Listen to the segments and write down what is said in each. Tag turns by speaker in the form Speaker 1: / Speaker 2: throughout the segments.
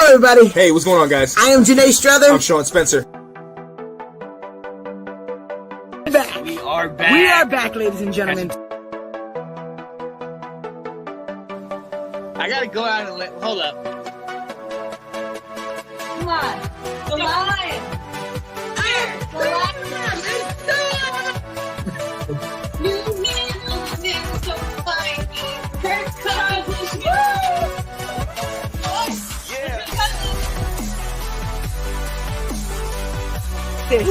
Speaker 1: everybody.
Speaker 2: Hey, what's going on, guys?
Speaker 1: I am Janae Strother.
Speaker 2: I'm Sean Spencer.
Speaker 1: Back.
Speaker 3: We are back.
Speaker 1: We are back, ladies and gentlemen.
Speaker 3: I gotta go out and hold up.
Speaker 4: Come on. The lion. The lion. New man on the so fine. Kirk Cousins.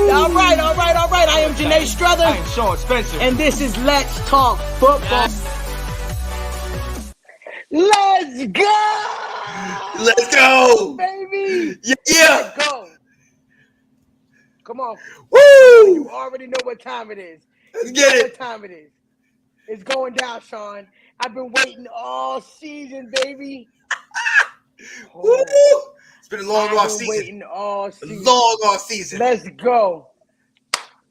Speaker 1: All right. I am Janae Strother.
Speaker 3: I am Sean Spencer.
Speaker 1: And this is Let's Talk Football. Let's go!
Speaker 2: Let's go!
Speaker 1: Baby!
Speaker 2: Yeah!
Speaker 1: Let's go! Come on.
Speaker 2: Woo!
Speaker 1: You already know what time it is.
Speaker 2: Let's
Speaker 1: You
Speaker 2: get
Speaker 1: know
Speaker 2: it.
Speaker 1: what time it is. It's going down, Sean. I've been waiting all season, baby.
Speaker 2: Woo! It's been a long
Speaker 1: I've
Speaker 2: off
Speaker 1: been
Speaker 2: season.
Speaker 1: waiting all season.
Speaker 2: Long off season.
Speaker 1: Let's go.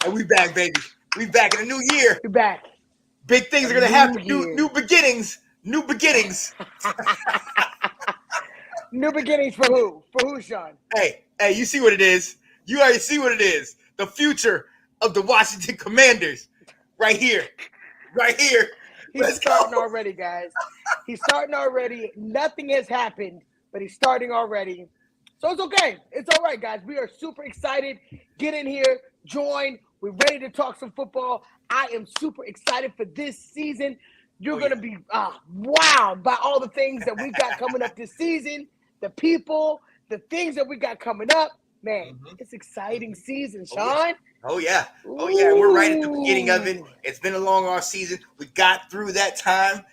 Speaker 2: And we back, baby. We back in a new year.
Speaker 1: You're back.
Speaker 2: Big things are gonna happen. New beginnings. New beginnings.
Speaker 1: New beginnings for who? For who, Sean?
Speaker 2: Hey, you see what it is. You already see what it is. The future of the Washington Commanders. Right here. Right here.
Speaker 1: He's starting already, guys. He's starting already. Nothing has happened, but he's starting already. So it's okay. It's all right, guys. We are super excited. Get in here. Join. We're ready to talk some football. I am super excited for this season. You're going to be wowed by all the things that we got coming up this season, the people, the things that we got coming up. Man, It's exciting season, Sean.
Speaker 2: Oh, yeah. We're right at the beginning of it. It's been a long off season. We got through that time.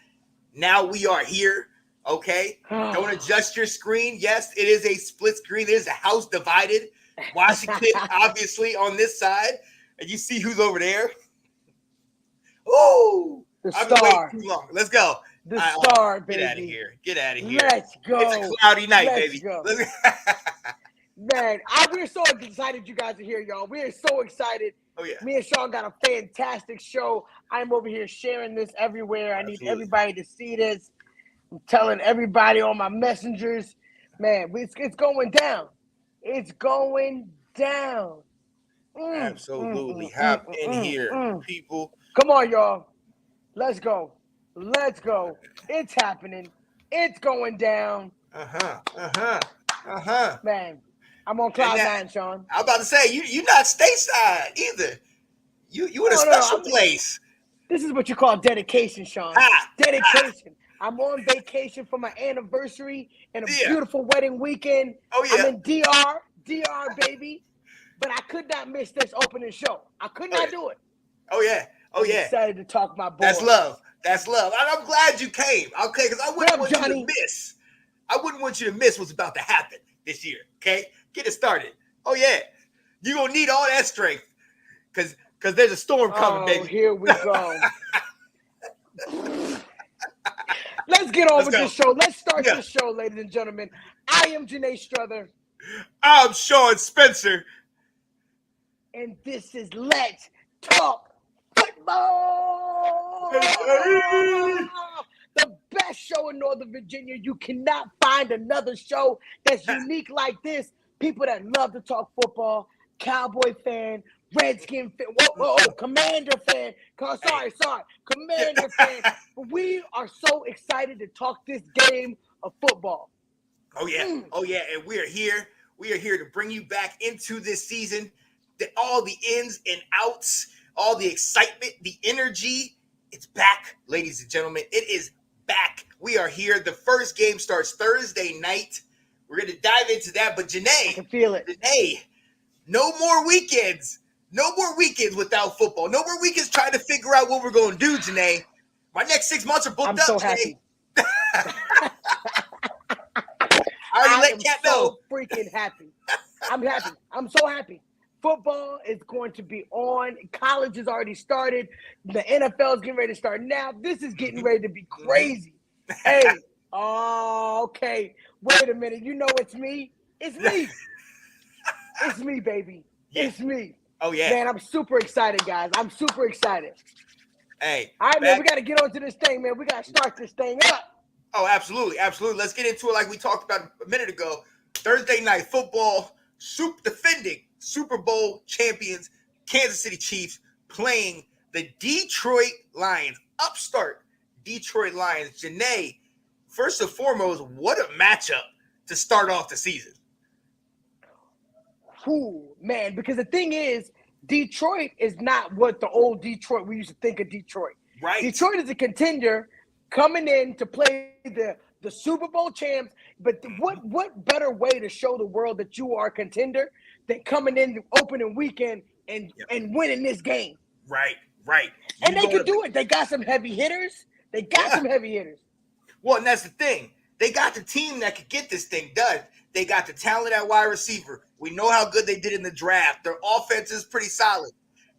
Speaker 2: Now we are here. Okay? Don't adjust your screen. Yes, it is a split screen. It is a house divided. Washington, obviously, on this side. And you see who's over there. Oh,
Speaker 1: The
Speaker 2: I've been
Speaker 1: star.
Speaker 2: waiting too long. Let's go.
Speaker 1: The star, baby.
Speaker 2: Get out of here. Get out of here.
Speaker 1: Let's go.
Speaker 2: It's a cloudy night,
Speaker 1: Let's
Speaker 2: baby.
Speaker 1: go.
Speaker 2: Let's
Speaker 1: Man, we're so excited you guys are here, y'all. We are so excited.
Speaker 2: Oh, yeah.
Speaker 1: Me and Sean got a fantastic show. I'm over here sharing this everywhere. I need everybody to see this. I'm telling everybody on my messengers. Man, it's going down. It's going down.
Speaker 2: Absolutely. Hop in here, people.
Speaker 1: Come on, y'all. Let's go. Let's go. It's happening. It's going down. Man, I'm on cloud nine, Sean.
Speaker 2: I'm about to say, you're not stateside either. You in a special place.
Speaker 1: This is what you call dedication, Sean. Dedication. I'm on vacation for my anniversary and a beautiful wedding weekend.
Speaker 2: Oh, yeah.
Speaker 1: I'm in DR, baby. But I could not miss this opening show. I could not do it.
Speaker 2: Oh, yeah.
Speaker 1: I'm excited to talk my boy.
Speaker 2: That's love. That's love. I'm glad you came. Okay, because I wouldn't want
Speaker 1: Johnny?
Speaker 2: you to miss. I wouldn't want you to miss what's about to happen this year. Okay? Get it started. Oh, yeah. You're going to need all that strength because there's a storm coming, baby.
Speaker 1: Here we go. Let's get on with this show. Let's start this show, ladies and gentlemen. I am Janae Strother.
Speaker 2: I'm Sean Spencer.
Speaker 1: And this is Let's Talk Football. The best show in Northern Virginia. You cannot find another show that's unique like this. People that love to talk football, Cowboy fan, Redskin fan, Commander fan. Sorry, Commander fan. We are so excited to talk this game of football.
Speaker 2: Oh, yeah. And we are here. We are here to bring you back into this season. All the ins and outs, all the excitement, the energy. It's back, ladies and gentlemen. It is back. We are here. The first game starts Thursday night. We're going to dive into that. But Janae,
Speaker 1: I can feel it.
Speaker 2: Janae, no more weekends. No more weekends without football. No more weekends trying to figure out what we're going to do, Janae. My next 6 months are booked
Speaker 1: I'm
Speaker 2: up,
Speaker 1: so
Speaker 2: Janae.
Speaker 1: happy.
Speaker 2: I already let Cat know.
Speaker 1: Freaking happy. I'm happy. I'm so happy. Football is going to be on. College has already started. The NFL is getting ready to start now. This is getting ready to be crazy. Hey, okay. Wait a minute. You know it's me. It's me. It's me, baby.
Speaker 2: Yeah.
Speaker 1: It's me.
Speaker 2: Oh, yeah.
Speaker 1: Man, I'm super excited, guys. I'm super excited.
Speaker 2: Hey.
Speaker 1: All right, man, we got to get on to this thing, man. We got to start this thing up.
Speaker 2: Oh, absolutely. Absolutely. Let's get into it like we talked about a minute ago. Thursday night football, defending Super Bowl champions, Kansas City Chiefs, playing the Detroit Lions, upstart Detroit Lions. Janae, first and foremost, what a matchup to start off the season.
Speaker 1: Ooh, man, because the thing is, Detroit is not what the old Detroit we used to think of Detroit.
Speaker 2: Right.
Speaker 1: Detroit is a contender coming in to play the Super Bowl champs. But what better way to show the world that you are a contender than coming in the opening weekend and winning this game?
Speaker 2: Right.
Speaker 1: And they could do it. They got some heavy hitters. Some heavy hitters.
Speaker 2: Well, and that's the thing. They got the team that could get this thing done. They got the talent at wide receiver. We know how good they did in the draft. Their offense is pretty solid.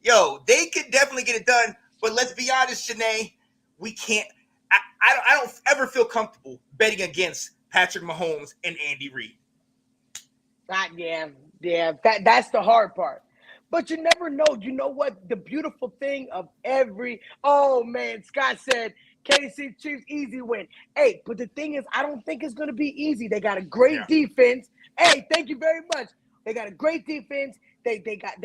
Speaker 2: Yo, they could definitely get it done. But let's be honest, Janae, we can't. I don't ever feel comfortable betting against Patrick Mahomes and Andy Reid.
Speaker 1: Yeah. That's the hard part. But you never know. You know what? The beautiful thing of Scott said, KC Chiefs easy win. Hey, but the thing is, I don't think it's going to be easy. They got a great defense. Hey, thank you very much. They got a great defense. They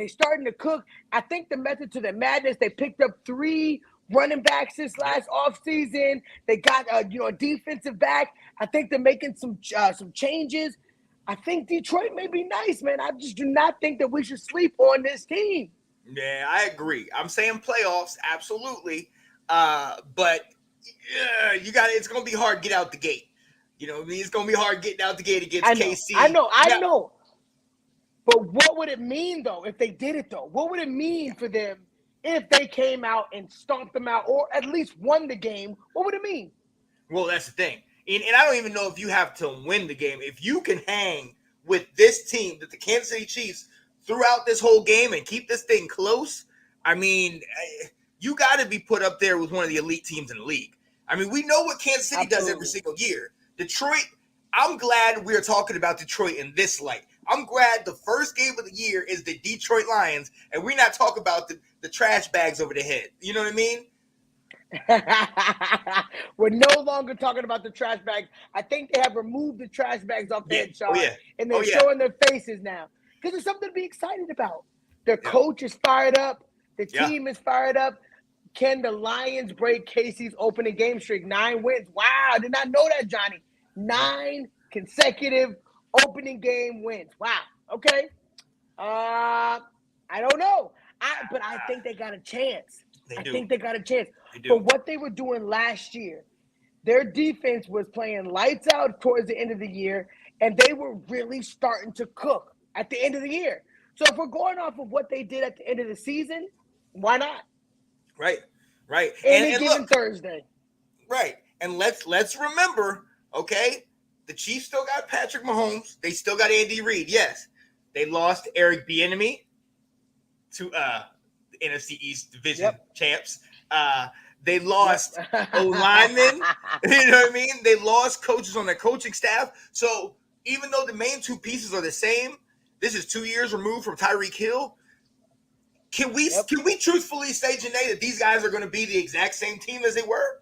Speaker 1: starting to cook. I think the method to the madness, they picked up 3 running backs this last offseason. They got a defensive back. I think they're making some changes. I think Detroit may be nice, man. I just do not think that we should sleep on this team.
Speaker 2: Yeah, I agree. I'm saying playoffs, absolutely. But it's going to be hard to get out the gate. You know what I mean? It's going to be hard getting out the gate against KC.
Speaker 1: I know. But what would it mean, though, if they did it, though? What would it mean for them if they came out and stomped them out or at least won the game? What would it mean?
Speaker 2: Well, that's the thing. And I don't even know if you have to win the game. If you can hang with this team, that the Kansas City Chiefs, throughout this whole game and keep this thing close, I mean, you got to be put up there with one of the elite teams in the league. I mean, we know what Kansas City does every single year. Detroit, I'm glad we're talking about Detroit in this light. I'm glad the first game of the year is the Detroit Lions, and we're not talking about the trash bags over the head. You know what I mean?
Speaker 1: We're no longer talking about the trash bags. I think they have removed the trash bags off their head, Sean, and they're showing their faces now because there's something to be excited about. Their coach is fired up. The team is fired up. Can the Lions break Casey's opening game streak? 9 wins. Wow, I did not know that, Johnny. 9 consecutive opening game wins. Wow. Okay. I don't know. But I think they got a chance. I think they got a chance. For what they were doing last year, their defense was playing lights out towards the end of the year, and they were really starting to cook at the end of the year. So if we're going off of what they did at the end of the season, why not?
Speaker 2: Right.
Speaker 1: And given Thursday.
Speaker 2: Right. And let's remember, okay, the Chiefs still got Patrick Mahomes. They still got Andy Reid. Yes. They lost Eric Bieniemy to the NFC East Division champs. They lost O-linemen. You know what I mean? They lost coaches on their coaching staff. So even though the main 2 pieces are the same, this is 2 years removed from Tyreek Hill. Can we truthfully say, Janae, that these guys are going to be the exact same team as they were?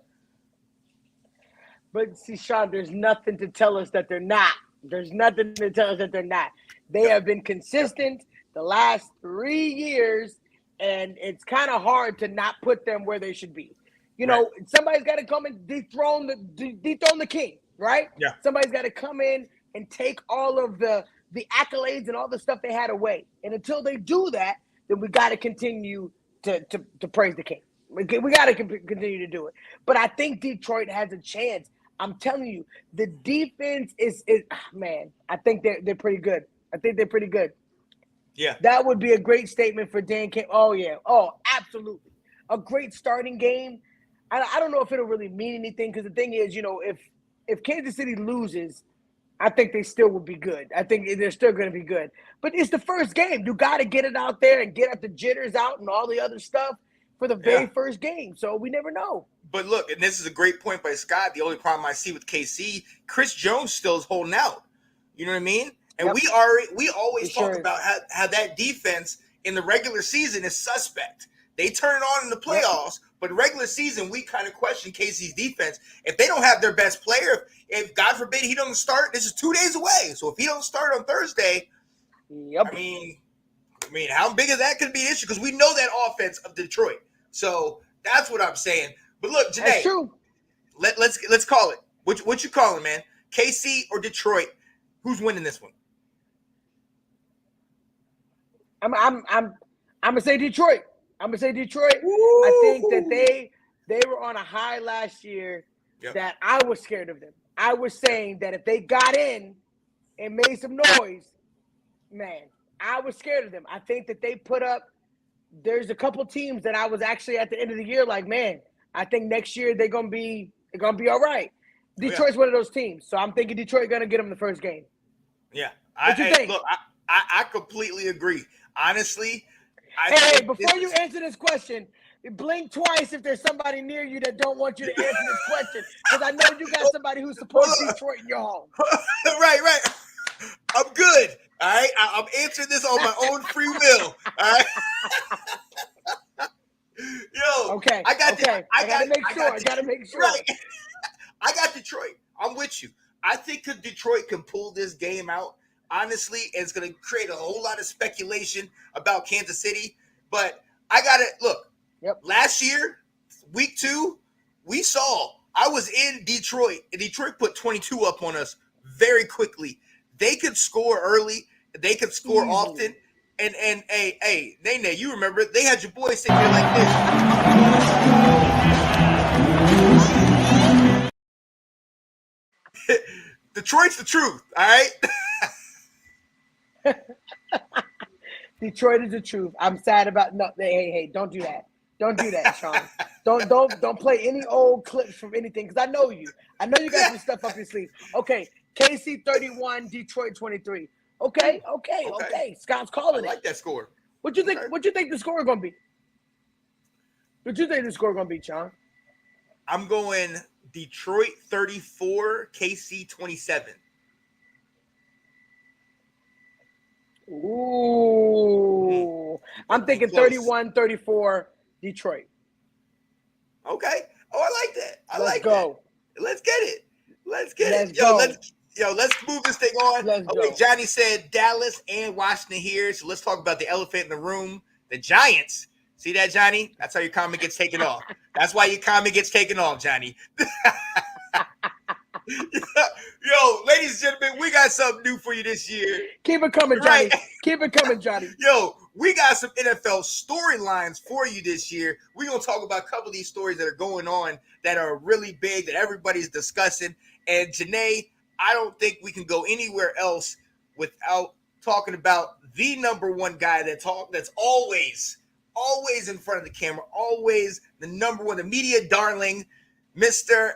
Speaker 1: But see, Sean, there's nothing to tell us that they're not. There's nothing to tell us that they're not. They have been consistent the last 3 years, and it's kind of hard to not put them where they should be. You know, somebody's got to come and dethrone the king, right? Yeah. Somebody's got to come in and take all of the accolades and all the stuff they had away. And until they do that, then we got to continue to praise the king. We got to continue to do it. But I think Detroit has a chance. I'm telling you, the defense is man, I think they're pretty good. I think they're pretty good.
Speaker 2: Yeah.
Speaker 1: That would be a great statement for Dan Campbell. Oh, yeah. Oh, absolutely. A great starting game. I don't know if it'll really mean anything because the thing is, you know, if Kansas City loses, I think they still will be good. I think they're still going to be good. But it's the first game. You got to get it out there and get the jitters out and all the other stuff for the very first game. So we never know.
Speaker 2: But look, and this is a great point by Scott. The only problem I see with KC, Chris Jones still is holding out. You know what I mean? And we always talk about how that defense in the regular season is suspect. They turn it on in the playoffs, But regular season, we kind of question KC's defense. If they don't have their best player, if God forbid he doesn't start, this is 2 days away. So if he don't start on Thursday,
Speaker 1: Yep.
Speaker 2: I mean, how big is that could be an issue? Because we know that offense of Detroit. So that's what I'm saying. But look, Janae,
Speaker 1: That's true.
Speaker 2: Let's call it. What you calling, man? KC or Detroit? Who's winning this one?
Speaker 1: I'm gonna say Detroit. I'm gonna say Detroit.
Speaker 2: Woo!
Speaker 1: I think that they were on a high last year.
Speaker 2: Yep.
Speaker 1: That I was scared of them. I was saying that if they got in and made some noise, man, I was scared of them. I think that they put up. There's a couple teams that I was actually at the end of the year like, man, I think next year they're gonna be all right. Detroit's one of those teams, so I'm thinking Detroit gonna get them the first game.
Speaker 2: Yeah,
Speaker 1: What you think?
Speaker 2: Look, I completely agree. Honestly,
Speaker 1: Hey, before you answer this question, blink twice if there's somebody near you that don't want you to answer this question, because I know you got somebody who supports Detroit in your home.
Speaker 2: right. I'm good. All right, I'm answering this on my own free will. All right. Yo,
Speaker 1: Okay.
Speaker 2: I
Speaker 1: gotta make sure.
Speaker 2: Right. I got Detroit. I'm with you. I think Detroit can pull this game out. Honestly, and it's going to create a whole lot of speculation about Kansas City. But I got it. Look, Last year, week 2, we saw I was in Detroit, and Detroit put 22 up on us very quickly. They could score early. They could score often. And hey, Nene, you remember, they had your boy sitting here like this. Detroit's the truth, all right?
Speaker 1: Detroit is the truth. I'm sad about hey, don't do that. Don't do that, Sean. Don't play any old clips from anything, because I know you. I know you got some stuff up your sleeve. Okay, KC 31, Detroit 23. Okay. Scott's calling it.
Speaker 2: I like that score.
Speaker 1: What you think?
Speaker 2: Okay.
Speaker 1: What you think the score is gonna be? What you think the score is gonna be, Sean?
Speaker 2: I'm going Detroit 34, KC 27.
Speaker 1: Ooh. I'm thinking 31-34 Detroit.
Speaker 2: Okay. Oh, I like that.
Speaker 1: Let's go.
Speaker 2: Let's get it.
Speaker 1: Let's
Speaker 2: Let's move this thing on. Okay, Johnny said Dallas and Washington here. So let's talk about the elephant in the room, the Giants. See that, Johnny? That's how your comment gets taken off. That's why your comment gets taken off, Johnny. Yo, ladies and gentlemen, we got something new for you this year.
Speaker 1: Keep it coming, Johnny. Keep it coming, Johnny.
Speaker 2: Yo, we got some NFL storylines for you this year. We're going to talk about a couple of these stories that are going on that are really big, that everybody's discussing. And Janae, I don't think we can go anywhere else without talking about the number one guy that's always in front of the camera, always the number one, the media darling, Mr.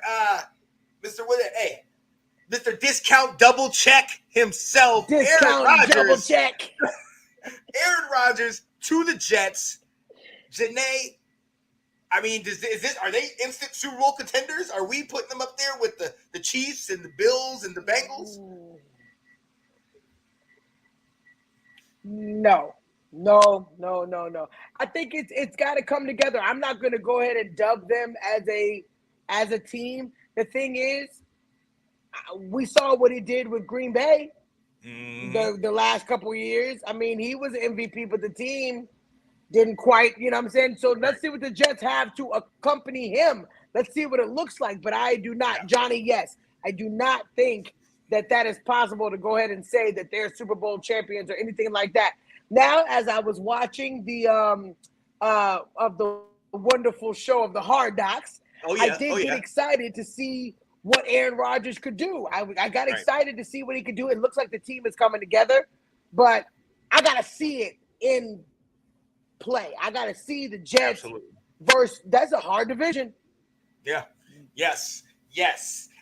Speaker 2: Discount Double Check himself,
Speaker 1: Discount
Speaker 2: Aaron
Speaker 1: Double
Speaker 2: Rodgers.
Speaker 1: Check.
Speaker 2: Aaron Rodgers to the Jets. Janae, I mean, are they instant Super Bowl contenders? Are we putting them up there with the Chiefs and the Bills and the Bengals?
Speaker 1: No. I think it's got to come together. I'm not going to go ahead and dub them as a team. The thing is, we saw what he did with Green Bay the last couple of years. I mean, he was MVP, but the team didn't quite, you know what I'm saying? So let's see what the Jets have to accompany him. Let's see what it looks like. But I do not, Johnny, yes, I do not think that is possible to go ahead and say that they're Super Bowl champions or anything like that. Now, as I was watching the of the wonderful show of the Hard Knocks, I did get excited to see what Aaron Rodgers could do. I got excited to see what he could do. It looks like the team is coming together, but I got to see it in play. I got to see the Jets versus – that's a hard division.
Speaker 2: Yeah. Yes.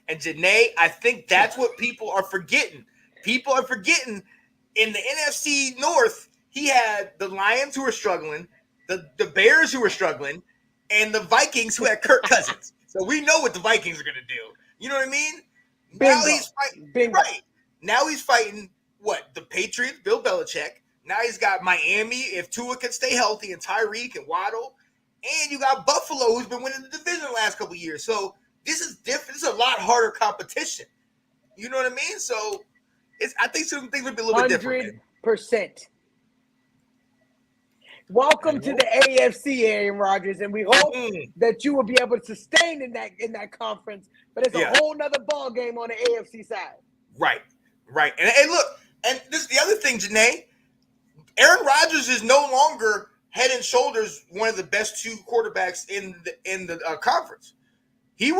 Speaker 2: And Janae, I think that's what people are forgetting. People are forgetting in the NFC North, he had the Lions who were struggling, the Bears who were struggling, and the Vikings who had Kirk Cousins. So we know what the Vikings are going to do. You know what I mean? Now he's fighting. Right. Now he's fighting what? The Patriots, Bill Belichick. Now he's got Miami if Tua can stay healthy and Tyreek and Waddle. and you got Buffalo, who's been winning the division the last couple of years. So this is different. This is a lot harder competition. You know what I mean? So I think some things would be a little bit different.
Speaker 1: 100%. Welcome to the AFC, Aaron Rodgers, and we hope that you will be able to sustain in that conference. But it's a whole nother ball game on the AFC side.
Speaker 2: Right. And look, and this is the other thing, Janae. Aaron Rodgers is no longer head and shoulders one of the best two quarterbacks in the conference. There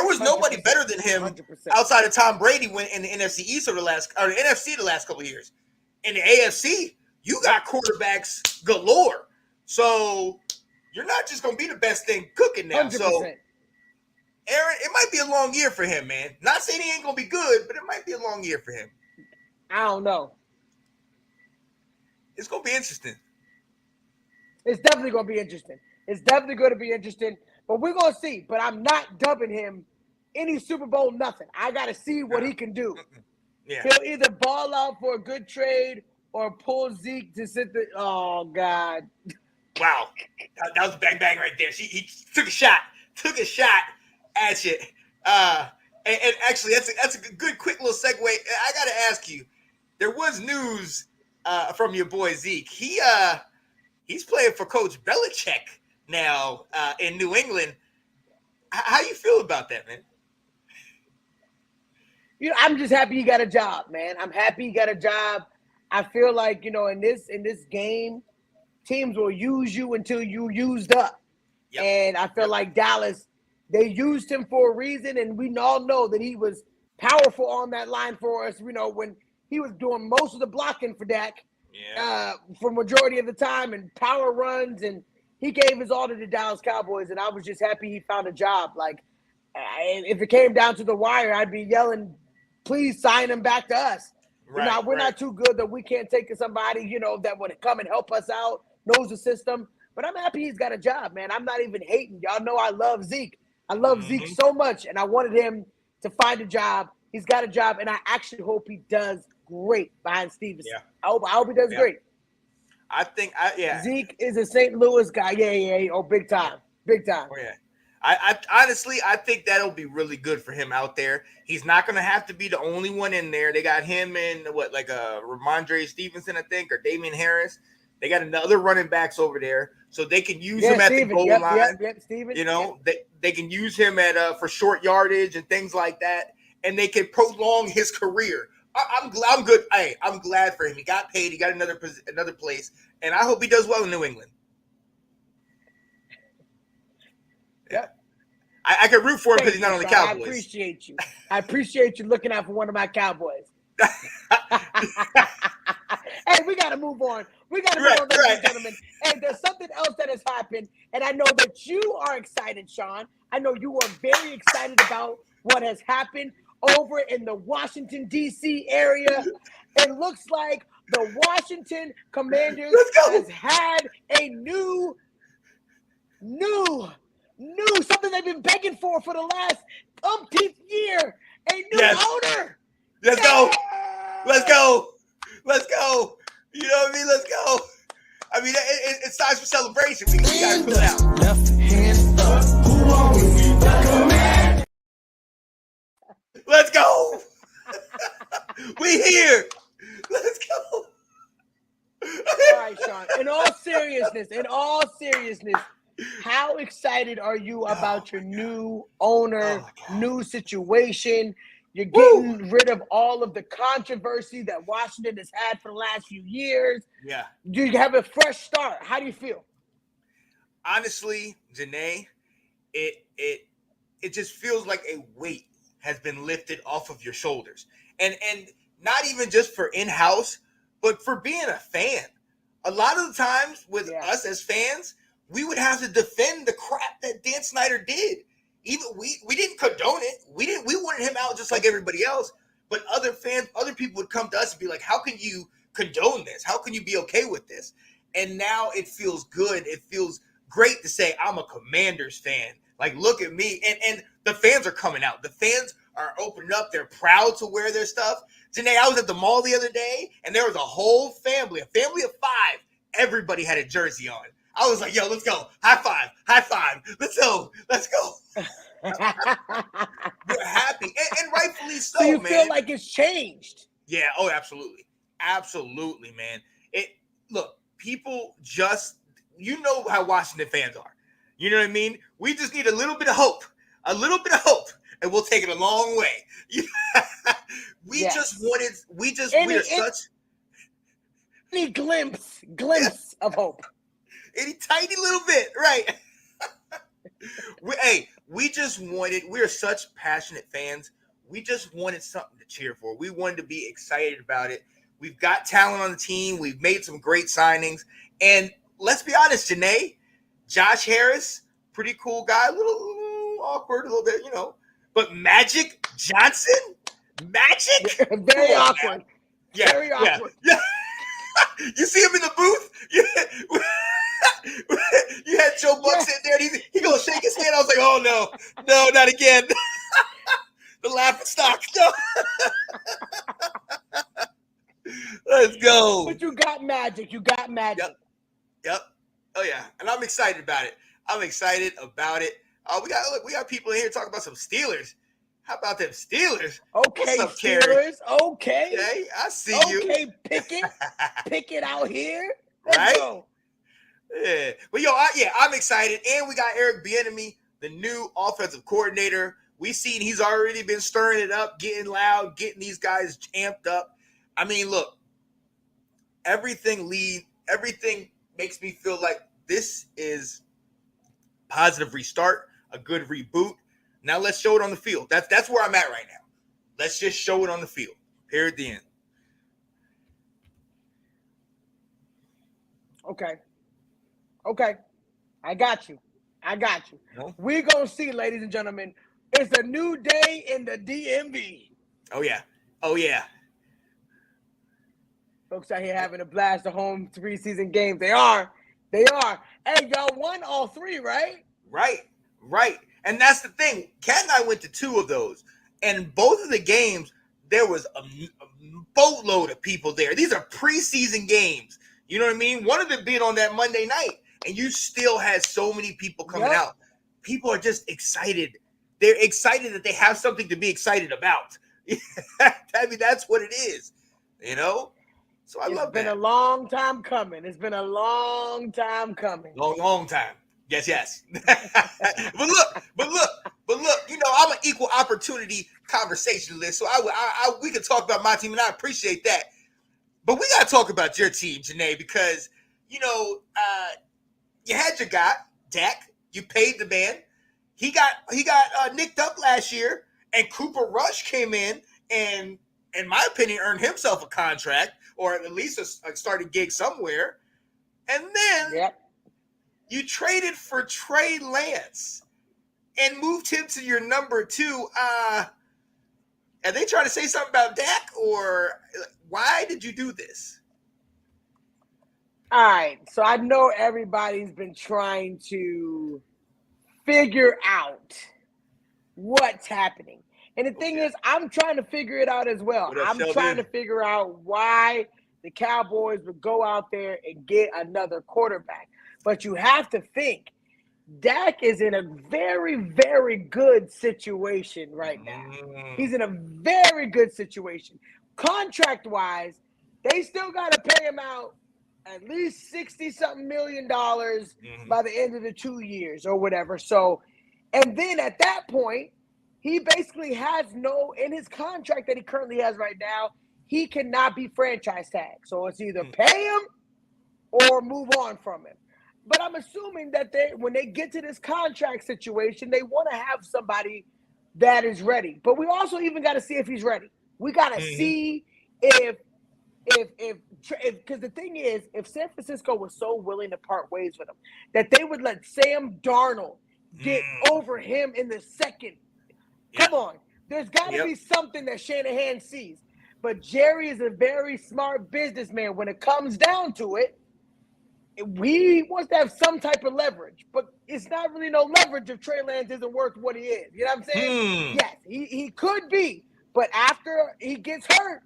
Speaker 2: was nobody better than him
Speaker 1: 100%.
Speaker 2: outside of Tom Brady when in the NFC East the NFC the last couple of years. In the AFC, you got quarterbacks galore. So you're not just gonna be the best thing cooking now.
Speaker 1: 100%.
Speaker 2: So Aaron, it might be a long year for him, man. Not saying he ain't gonna be good, but it might be a long year for him.
Speaker 1: I don't know.
Speaker 2: It's gonna be interesting.
Speaker 1: It's definitely going to be interesting. It's definitely going to be interesting. But we're going to see. But I'm not dubbing him any Super Bowl nothing. I got to see what he can do.
Speaker 2: Yeah.
Speaker 1: He'll either ball out for a good trade or pull Zeke to sit the – oh, God.
Speaker 2: Wow. That was a bang right there. He took a shot at you. And actually, that's a good, quick little segue. I got to ask you, there was news from your boy Zeke. He's playing for Coach Belichick now in New England. How you feel about that, man?
Speaker 1: I'm just happy he got a job, man. I'm happy he got a job. I feel like, in this game, teams will use you until you used up. Yep. And I feel like Dallas, they used him for a reason, and we all know that he was powerful on that line for us, when he was doing most of the blocking for Dak.
Speaker 2: Yeah.
Speaker 1: For majority of the time and power runs, and he gave his all to the Dallas Cowboys, and I was just happy he found a job. Like, if it came down to the wire, I'd be yelling, please sign him back to us.
Speaker 2: Right,
Speaker 1: we're not too good that we can't take somebody, that would come and help us out, knows the system. But I'm happy he's got a job, man. I'm not even hating. Y'all know I love Zeke. I love Zeke so much, and I wanted him to find a job. He's got a job, and I actually hope he does great behind Stevenson.
Speaker 2: Yeah.
Speaker 1: I hope he does great.
Speaker 2: I think,
Speaker 1: Zeke is a St. Louis guy. Yeah. Oh, big time.
Speaker 2: Oh, yeah. I honestly, I think that'll be really good for him out there. He's not going to have to be the only one in there. They got him and Ramondre Stevenson, I think, or Damian Harris. They got another running backs over there, so they can use him at the goal line.
Speaker 1: Steven.
Speaker 2: They can use him at for short yardage and things like that, and they can prolong his career. I'm good. Hey, I'm glad for him. He got paid. He got another place, and I hope he does well in New England.
Speaker 1: Yep.
Speaker 2: I can root for him because he's not on the Cowboys.
Speaker 1: I appreciate you looking out for one of my Cowboys. Hey, we got to move on. Ladies and gentlemen. And there's something else that has happened, and I know that you are excited, Sean. I know you are very excited about what has happened over in the Washington, D.C. area. It looks like the Washington Commanders has had a new something they've been begging for the last umpteenth year. A new owner.
Speaker 2: Let's go. You know what I mean? Let's go. I mean, it's time for celebration. We got to pull it out.
Speaker 5: Left hand up. Who are we?
Speaker 2: Let's go. We here. Let's go.
Speaker 1: All right, Sean. In all seriousness, how excited are you about your new owner, new situation? You're getting rid of all of the controversy that Washington has had for the last few years.
Speaker 2: Yeah.
Speaker 1: You have a fresh start. How do you feel?
Speaker 2: Honestly, Janae, it just feels like a weight has been lifted off of your shoulders. And not even just for in-house, but for being a fan. A lot of the times with us as fans, we would have to defend the crap that Dan Snyder did. Even we didn't condone it. We wanted him out just like everybody else. But other people would come to us and be like, how can you condone this? How can you be okay with this? And now it feels good. It feels great to say I'm a Commanders fan. Like, look at me. And the fans are coming out. The fans are opening up. They're proud to wear their stuff. Janae, I was at the mall the other day, and there was a whole family, a family of 5. Everybody had a jersey on. I was like, yo, let's go. High five. Let's go. We're happy, and rightfully so,
Speaker 1: So you
Speaker 2: man.
Speaker 1: feel like it's changed?
Speaker 2: Yeah. Oh, absolutely, man. Look, people just, how Washington fans are. You know what I mean? We just need a little bit of hope, and we'll take it a long way. We are such
Speaker 1: any glimpse of hope.
Speaker 2: any tiny little bit, right? We're such passionate fans. We just wanted something to cheer for. We wanted to be excited about it. We've got talent on the team. We've made some great signings. And let's be honest, Janae, Josh Harris, pretty cool guy, a little awkward, a little bit, But Magic Johnson? Magic?
Speaker 1: Very awkward.
Speaker 2: Yeah,
Speaker 1: Very awkward.
Speaker 2: Yeah. You see him in the booth? You had Joe Buck sitting there, and he gonna shake his hand. I was like, oh no, not again. The laughing stock. No. Let's go.
Speaker 1: But you got Magic.
Speaker 2: Yep. Oh yeah, and I'm excited about it. We got people in here talking about some Steelers. How about them Steelers?
Speaker 1: Okay,
Speaker 2: What's up,
Speaker 1: Steelers.
Speaker 2: Carrie?
Speaker 1: Okay.
Speaker 2: Okay, I see you.
Speaker 1: Okay, pick it out here.
Speaker 2: Right?
Speaker 1: Let's go.
Speaker 2: Yeah. But I'm excited. And we got Eric Bieniemy, the new offensive coordinator. We seen he's already been stirring it up, getting loud, getting these guys amped up. I mean, look, everything makes me feel like this is positive restart, a good reboot. Now let's show it on the field. That's where I'm at right now. Let's just show it on the field. Here at the end.
Speaker 1: Okay. I got you.
Speaker 2: No?
Speaker 1: We're going to see, ladies and gentlemen, it's a new day in the DMV.
Speaker 2: Oh, yeah.
Speaker 1: Folks out here having a blast of home preseason games. They are. Hey, y'all won all three, right?
Speaker 2: Right. And that's the thing. Kat and I went to 2 of those. And both of the games, there was a boatload of people there. These are preseason games. You know what I mean? One of them being on that Monday night. And you still had so many people coming out. People are just excited. They're excited that they have something to be excited about. I mean, that's what it is. So I love that.
Speaker 1: It's been a long time coming. Long
Speaker 2: time. Yes. but look, I'm an equal opportunity conversationalist, so we can talk about my team, and I appreciate that. But we got to talk about your team, Janae, because, you had your guy, Dak. You paid the man. He got nicked up last year, and Cooper Rush came in and, in my opinion, earned himself a contract, or at least a starting gig somewhere. And then you traded for Trey Lance and moved him to your number 2. Are they trying to say something about Dak, or why did you do this?
Speaker 1: All right. So I know everybody's been trying to figure out what's happening. And the thing is, I'm trying to figure it out as well. I'm trying to figure out why the Cowboys would go out there and get another quarterback. But you have to think, Dak is in a very, very good situation right now. He's in a very good situation. Contract-wise, they still got to pay him out at least $60-something million by the end of the 2 years or whatever. So, and then at that point, he basically has in his contract that he currently has right now, he cannot be franchise tagged. So it's either pay him or move on from him. But I'm assuming that when they get to this contract situation, they want to have somebody that is ready. But we also even got to see if he's ready. We got to see if because the thing is, if San Francisco was so willing to part ways with him, that they would let Sam Darnold get over him in the second. Come on. There's got to be something that Shanahan sees. But Jerry is a very smart businessman. When it comes down to it, he wants to have some type of leverage. But it's not really no leverage if Trey Lance isn't worth what he is. You know what I'm saying? Yes, he could be. But after he gets hurt,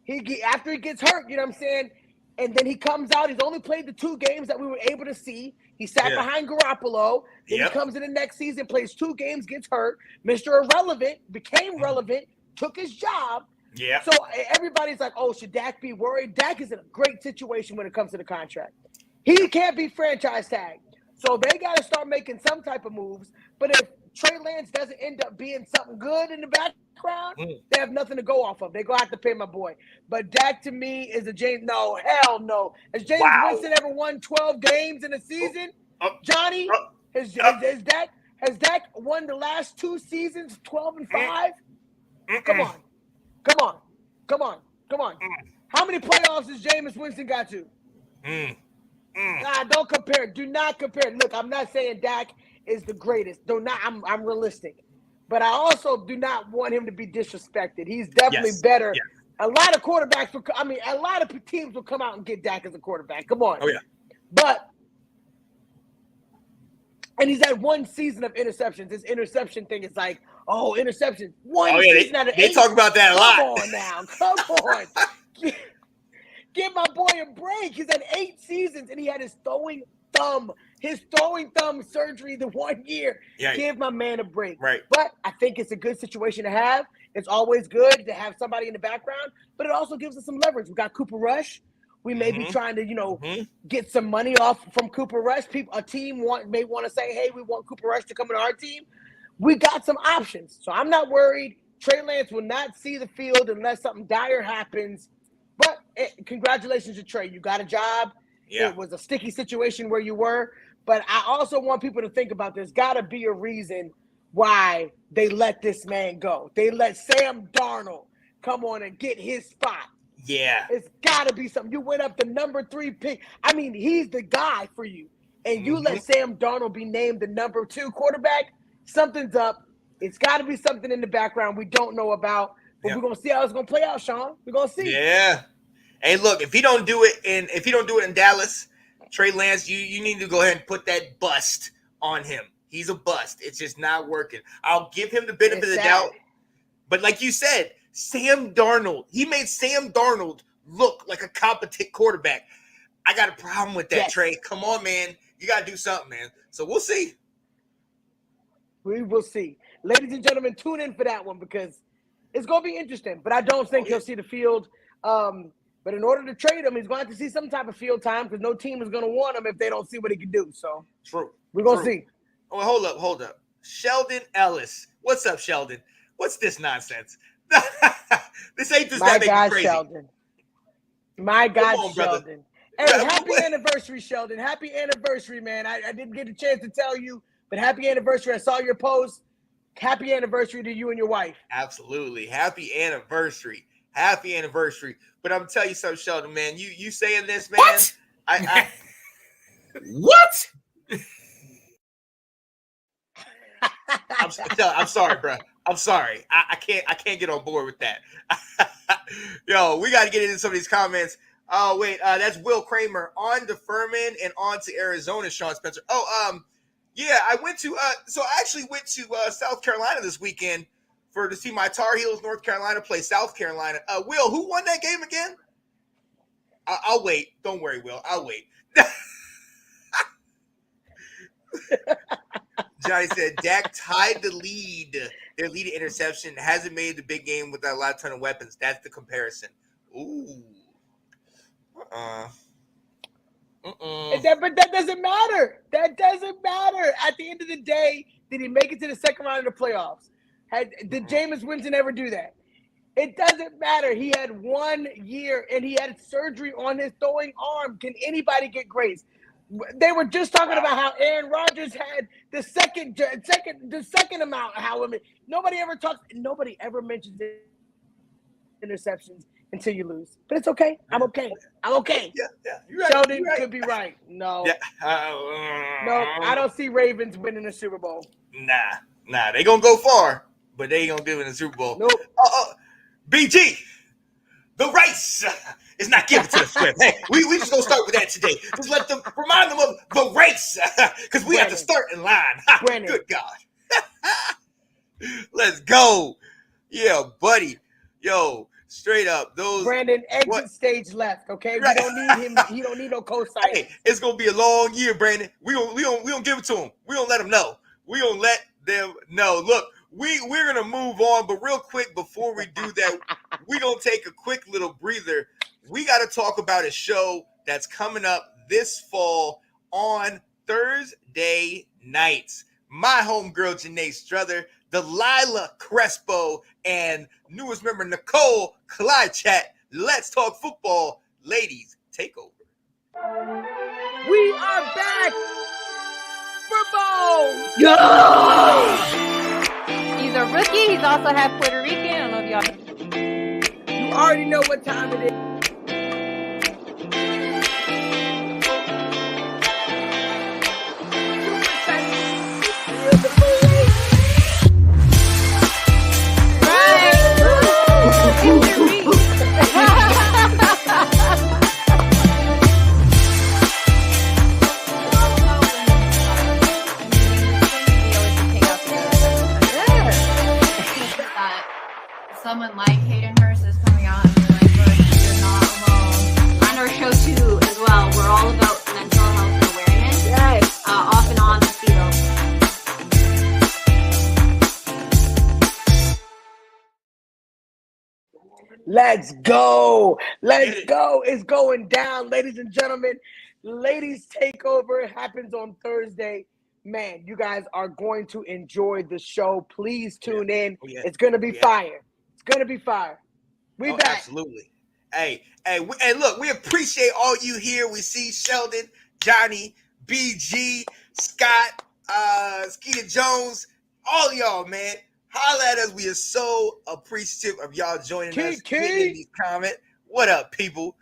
Speaker 1: you know what I'm saying, And then he comes out. He's only played the 2 games that we were able to see. He sat behind Garoppolo. Then he comes in the next season, plays 2 games, gets hurt. Mr. Irrelevant, became relevant, took his job.
Speaker 2: Yeah.
Speaker 1: So everybody's like, oh, should Dak be worried? Dak is in a great situation when it comes to the contract. He can't be franchise tagged. So they got to start making some type of moves. But if Trey Lance doesn't end up being something good in the background, they have nothing to go off of. They're going to have to pay my boy. But Dak to me is a James. No, hell no. Has James Winston ever won 12 games in a season? Johnny, has Dak won the last 2 seasons 12-5? Come on. How many playoffs has Jameis Winston got to? Nah, don't compare. Do not compare. Look, I'm not saying Dak is the greatest. I'm realistic. But I also do not want him to be disrespected. He's definitely better. Yeah. A lot of quarterbacks a lot of teams will come out and get Dak as a quarterback. Come on.
Speaker 2: Oh, yeah.
Speaker 1: And he's had 1 season of interceptions. This interception thing is like, interceptions. Season out of 8.
Speaker 2: They talk about that a lot.
Speaker 1: Come on. Give my boy a break. He's had 8 seasons, and he had his throwing thumb surgery the 1 year. Yeah. Give my man a break.
Speaker 2: Right.
Speaker 1: But I think it's a good situation to have. It's always good to have somebody in the background, but it also gives us some leverage. We got Cooper Rush. We may be trying to, get some money off from Cooper Rush. A team may want to say, hey, we want Cooper Rush to come in our team. We got some options. So I'm not worried. Trey Lance will not see the field unless something dire happens. But congratulations to Trey. You got a job. Yeah. It was a sticky situation where you were. But I also want people to think about there's got to be a reason why they let this man go. They let Sam Darnold come on and get his spot.
Speaker 2: Yeah.
Speaker 1: It's got to be something. You went up the number 3 pick. I mean, he's the guy for you. And you let Sam Darnold be named the number 2 quarterback. Something's up. It's got to be something in the background we don't know about. But we're going to see how it's going to play out, Sean. We're going to see.
Speaker 2: Yeah. Hey, look, if he don't do it in Dallas, Trey Lance, you need to go ahead and put that bust on him. He's a bust. It's just not working. I'll give him the benefit of the doubt. But like you said, Sam Darnold, he made Sam Darnold look like a competent quarterback. I got a problem with that, Trey. Come on, man. You got to do something, man. So we'll see.
Speaker 1: We will see. Ladies and gentlemen, tune in for that one because it's going to be interesting. But I don't think he'll see the field. But in order to trade him, he's going to have to see some type of field time because no team is going to want him if they don't see what he can do. So
Speaker 2: true.
Speaker 1: We're going to see.
Speaker 2: Oh, hold up. Sheldon Ellis. What's up, Sheldon? What's this nonsense? This ain't this that make you crazy.
Speaker 1: Sheldon. My God, Sheldon. Hey, happy anniversary, Sheldon. Happy anniversary, man. I didn't get a chance to tell you, but happy anniversary. I saw your post. Happy anniversary to you and your wife.
Speaker 2: Absolutely. Happy anniversary. Happy anniversary. But I'm telling you something, Sheldon, man. You saying this, man?
Speaker 3: What? What?
Speaker 2: I'm sorry, bro. I'm sorry. I can't get on board with that. Yo, we got to get into some of these comments. Oh, wait. That's Will Kramer. On to Furman and on to Arizona, Sean Spencer. Yeah, I went to I actually went to South Carolina this weekend to see my Tar Heels North Carolina play South Carolina. Will, who won that game again? I'll wait. Don't worry, Will. I'll wait. Johnny said Dak tied the lead. Their lead interception hasn't made the big game with a lot of ton of weapons. That's the comparison. Ooh.
Speaker 1: But that doesn't matter. That doesn't matter. At the end of the day, did he make it to the second round of the playoffs? Did Jameis Winston ever do that? It doesn't matter. He had 1 year and he had surgery on his throwing arm. Can anybody get grace? They were just talking about how Aaron Rodgers had the second amount. Nobody ever mentions interceptions until you lose. But it's okay. I'm okay.
Speaker 2: Yeah. You're right.
Speaker 1: Sheldon could be right. No.
Speaker 2: Yeah.
Speaker 1: No, I don't see Ravens winning the Super Bowl.
Speaker 2: Nah. They gonna go far, but they ain't gonna give it the Super Bowl.
Speaker 1: Nope.
Speaker 2: BG, the race is not given to the swift. Hey, we just gonna start with that today. Just remind them of the race, because we have to start in line. Good God. Let's go. Yeah, buddy. Yo, Straight up. Those
Speaker 1: Brandon, exit
Speaker 2: what?
Speaker 1: stage left. Okay,
Speaker 2: Right.
Speaker 1: we don't need him. He don't need no cosign.
Speaker 2: Hey, it's gonna be a long year, Brandon. We don't give it to him. We don't let him know. We don't let them know. Look, we're gonna move on, but real quick before we do that, we're gonna take a quick little breather. We got to talk about a show that's coming up this fall on Thursday nights. My homegirl Janae Strother, Delilah Crespo, and newest member Nicole Clychat. Let's talk football, ladies. Take over.
Speaker 1: We are back. Football.
Speaker 6: He's a rookie. He's also half Puerto Rican. I don't know if y'all.
Speaker 1: You already know what time it is.
Speaker 6: Someone like Hayden Hurst is coming out and being like, look, you're not alone. On our show too, as well, we're all about mental health awareness.
Speaker 1: Yes.
Speaker 6: Off and on the field.
Speaker 1: Let's go. Let's go. It's going down, ladies and gentlemen. Ladies Takeover happens on Thursday. Man, you guys are going to enjoy the show. Please tune in.
Speaker 2: Oh, yeah.
Speaker 1: It's going to be
Speaker 2: Yeah.
Speaker 1: fire. It's going to be fire. We back.
Speaker 2: Absolutely. Hey, and look, we appreciate all you here. We see Sheldon, Johnny, BG, Scott, Skeeter Jones, all y'all, man. Holla at us. We are so appreciative of y'all joining us. Getting in these comments. What up, people?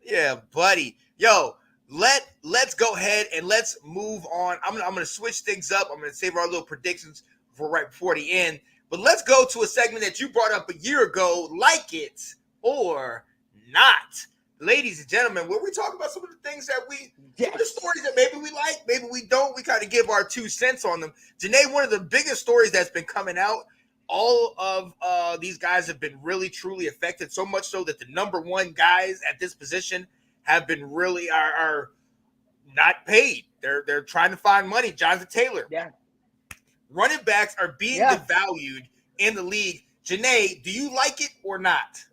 Speaker 2: Yeah, buddy. Yo, let's go ahead and let's move on. I'm gonna switch things up. I'm gonna save our little predictions for right before the end. But let's go to a segment that you brought up a year ago, like it or not. Ladies and gentlemen, where we talk about some of the things that some of the stories that maybe we like, maybe we don't. We kind of give our 2 cents on them. Janae, one of the biggest stories that's been coming out, all of these guys have been really, truly affected, so much so that the number one guys at this position have been really are not paid. They're trying to find money. Jonathan Taylor.
Speaker 1: Yeah.
Speaker 2: Running backs are being devalued in the league. Janae, do you like it or not?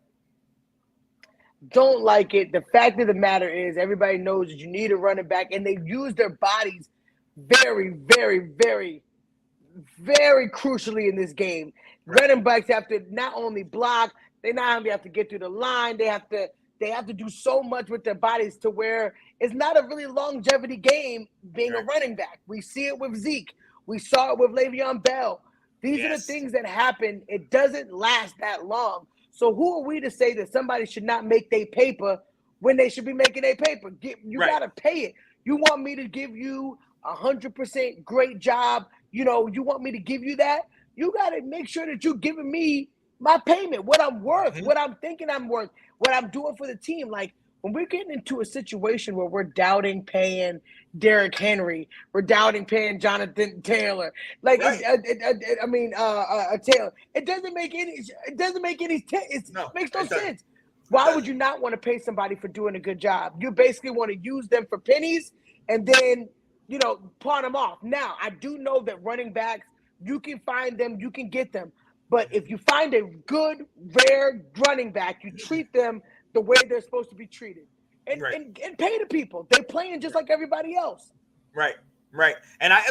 Speaker 1: Don't like it. The fact of the matter is everybody knows that you need a running back, and they use their bodies very, very, very, very crucially in this game. Right. Running backs have to not only block, they not only have to get through the line, they have to do so much with their bodies to where it's not a really longevity game being a running back. We see it with Zeke. We saw it with Le'Veon Bell. These are the things that happen. It doesn't last that long. So who are we to say that somebody should not make their paper when they should be making their paper? You got to pay it. You want me to give you 100% great job. You want me to give you that? You got to make sure that you're giving me my payment, what I'm worth, what I'm thinking I'm worth, what I'm doing for the team. Like when we're getting into a situation where we're doubting paying Derrick Henry, we're doubting paying Jonathan Taylor. Like, Taylor. It doesn't make any. It doesn't make any. It makes no sense. Why would you not want to pay somebody for doing a good job? You basically want to use them for pennies and then pawn them off. Now, I do know that running backs, you can find them, you can get them. But if you find a good, rare running back, you treat them the way they're supposed to be treated. And pay the people. They're playing just like everybody else.
Speaker 2: Right. And I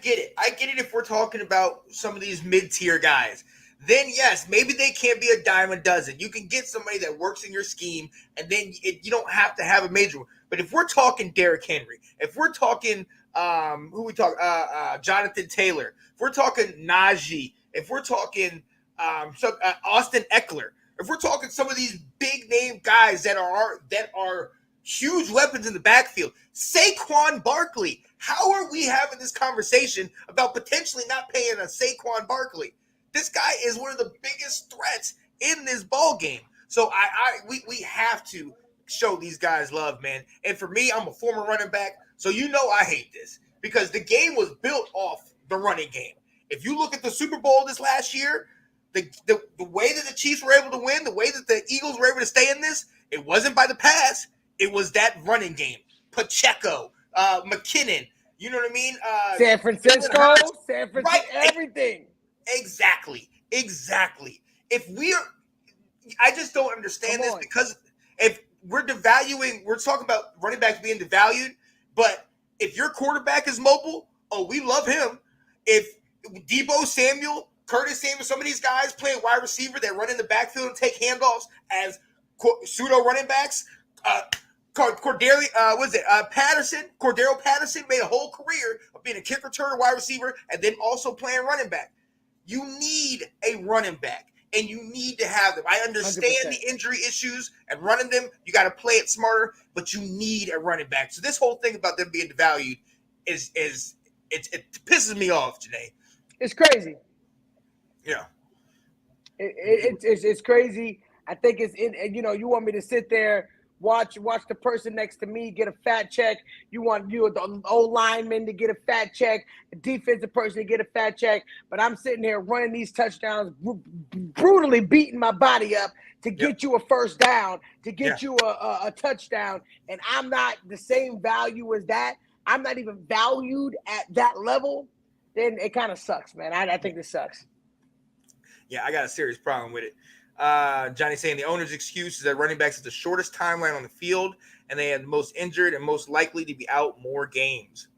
Speaker 2: get it. I get it if we're talking about some of these mid-tier guys. Then, yes, maybe they can't be a dime a dozen. You can get somebody that works in your scheme, and then you don't have to have a major one. But if we're talking Derrick Henry, if we're talking Jonathan Taylor, if we're talking Najee, if we're talking Austin Eckler, if we're talking some of these big name guys that are huge weapons in the backfield, Saquon Barkley, how are we having this conversation about potentially not paying a Saquon Barkley? This guy is one of the biggest threats in this ball game. So we have to show these guys love, man. And for me, I'm a former running back, so I hate this because the game was built off the running game. If you look at the Super Bowl this last year, The way that the Chiefs were able to win, the way that the Eagles were able to stay in this, it wasn't by the pass. It was that running game. Pacheco, McKinnon, you know what I mean?
Speaker 1: San Francisco,
Speaker 2: right?
Speaker 1: everything.
Speaker 2: Exactly. If I just don't understand this because if we're devaluing, we're talking about running backs being devalued, but if your quarterback is mobile, we love him. If Debo Samuel, Curtis Samuel, some of these guys playing wide receiver that run in the backfield and take handoffs as pseudo running backs, Cordero Patterson made a whole career of being a kick returner, wide receiver, and then also playing running back. You need a running back, and you need to have them. I understand
Speaker 1: 100%.
Speaker 2: the injury issues and running them. You got to play it smarter, but you need a running back. So this whole thing about them being devalued it pisses me off, Janae.
Speaker 1: It's crazy.
Speaker 2: Yeah.
Speaker 1: It's crazy. I think you want me to sit there, watch the person next to me get a fat check. You want the old lineman to get a fat check, the defensive person to get a fat check. But I'm sitting here running these touchdowns, brutally beating my body up to get you a first down, to get you a touchdown. And I'm not the same value as that. I'm not even valued at that level. Then it kind of sucks, man. I think this sucks.
Speaker 2: Yeah, I got a serious problem with it. Johnny saying the owner's excuse is that running backs have the shortest timeline on the field, and they have the most injured and most likely to be out more games.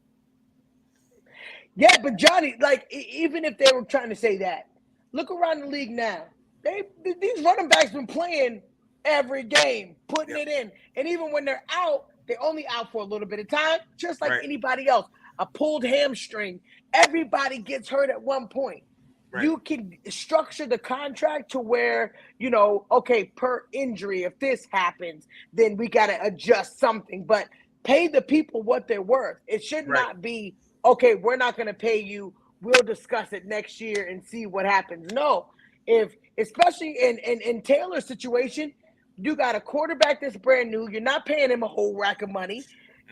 Speaker 1: Yeah, but Johnny, even if they were trying to say that, look around the league now. These running backs been playing every game, putting it in, and even when they're out, they're only out for a little bit of time, just like anybody else. A pulled hamstring, everybody gets hurt at one point. Right. You can structure the contract to where, per injury, if this happens, then we got to adjust something. But pay the people what they're worth. It should not be, okay, we're not going to pay you. We'll discuss it next year and see what happens. No, especially in Taylor's situation, you got a quarterback that's brand new. You're not paying him a whole rack of money.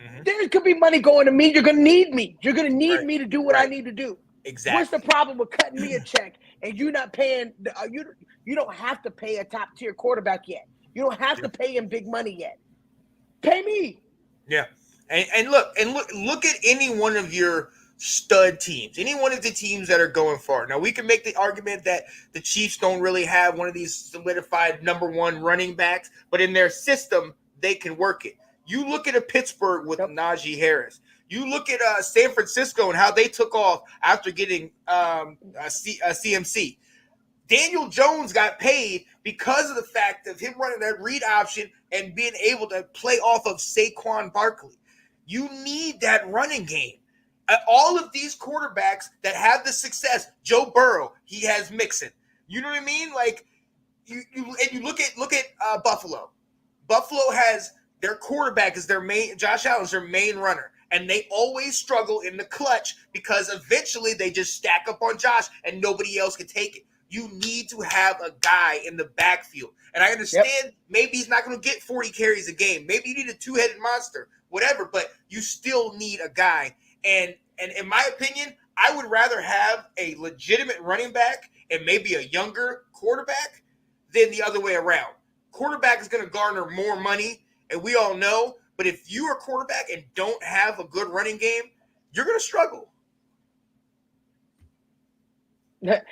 Speaker 1: Mm-hmm. There could be money going to me. You're going to need me. You're going to need me to do what I need to do.
Speaker 2: Exactly.
Speaker 1: What's the problem with cutting me a check and you not paying? You don't have to pay a top tier quarterback yet. You don't have to pay him big money yet. Pay me.
Speaker 2: Yeah, and look at any one of your stud teams, any one of the teams that are going far. Now we can make the argument that the Chiefs don't really have one of these solidified number one running backs, but in their system they can work it. You look at a Pittsburgh with Najee Harris. You look at San Francisco and how they took off after getting a CMC. Daniel Jones got paid because of the fact of him running that read option and being able to play off of Saquon Barkley. You need that running game. All of these quarterbacks that have the success, Joe Burrow, he has Mixon. You know what I mean? Like you look at Buffalo. Buffalo has their quarterback is their main. Josh Allen is their main runner. And they always struggle in the clutch because eventually they just stack up on Josh and nobody else can take it. You need to have a guy in the backfield. And I understand maybe he's not going to get 40 carries a game. Maybe you need a two-headed monster, whatever, but you still need a guy. And in my opinion, I would rather have a legitimate running back and maybe a younger quarterback than the other way around. Quarterback is going to garner more money, and we all know. But if you are a quarterback and don't have a good running game, you're going to struggle.
Speaker 1: Look,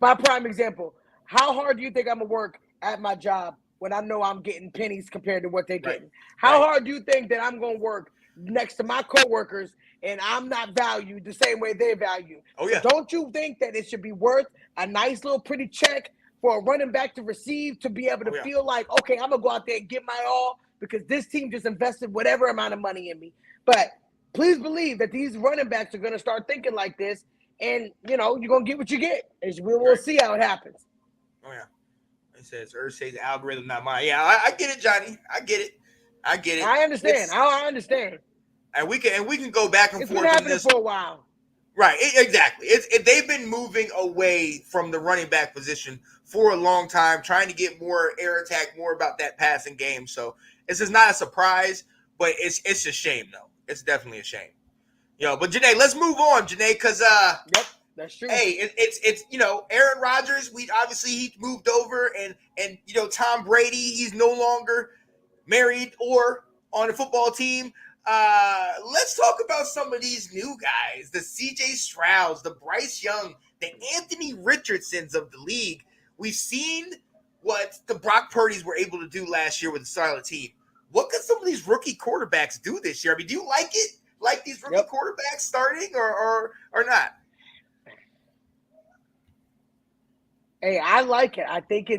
Speaker 1: my prime example. How hard do you think I'm going to work at my job when I know I'm getting pennies compared to what they're getting? How hard do you think that I'm going to work next to my coworkers and I'm not valued the same way they value?
Speaker 2: Oh, yeah.
Speaker 1: So don't you think that it should be worth a nice little pretty check for a running back to receive to be able to feel like, okay, I'm going to go out there and get my all because this team just invested whatever amount of money in me. But please believe that these running backs are going to start thinking like this, and, you're going to get what you get. We'll see how it happens.
Speaker 2: Oh, yeah. It says, Ursay's algorithm, not mine. Yeah, I get it, Johnny. I get it.
Speaker 1: I understand. I understand.
Speaker 2: And we can go back and
Speaker 1: it's
Speaker 2: forth
Speaker 1: been
Speaker 2: on
Speaker 1: happening
Speaker 2: this
Speaker 1: for a while.
Speaker 2: Right, exactly. They've been moving away from the running back position for a long time, trying to get more air attack, more about that passing game. So this is not a surprise, but it's a shame, though. It's definitely a shame. But Janae, let's move on, Janae, because
Speaker 1: That's true.
Speaker 2: Hey, it's Aaron Rodgers. He moved over, and Tom Brady. He's no longer married or on a football team. Let's talk about some of these new guys: the C.J. Strouds, the Bryce Young, the Anthony Richardsons of the league. We've seen what the Brock Purdy's were able to do last year with the silent team. What could some of these rookie quarterbacks do this year? I mean, do you like it? Like these rookie quarterbacks starting or not?
Speaker 1: Hey, I like it. I think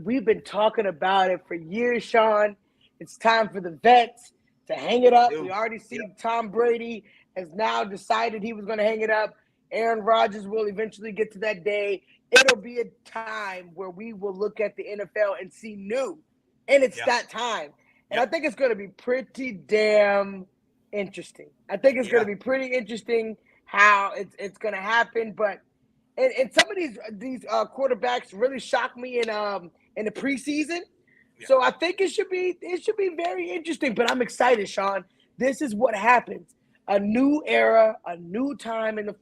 Speaker 1: we've been talking about it for years, Sean. It's time for the vets to hang it up. We already see Tom Brady has now decided he was going to hang it up. Aaron Rodgers will eventually get to that day. It'll be a time where we will look at the NFL and see new. And it's that time. And I think it's going to be pretty damn interesting. I think it's going to be pretty interesting how it's going to happen. But and some of these quarterbacks really shocked me in the preseason. Yeah. So I think it should be very interesting. But I'm excited, Sean. This is what happens. A new era, a new time in the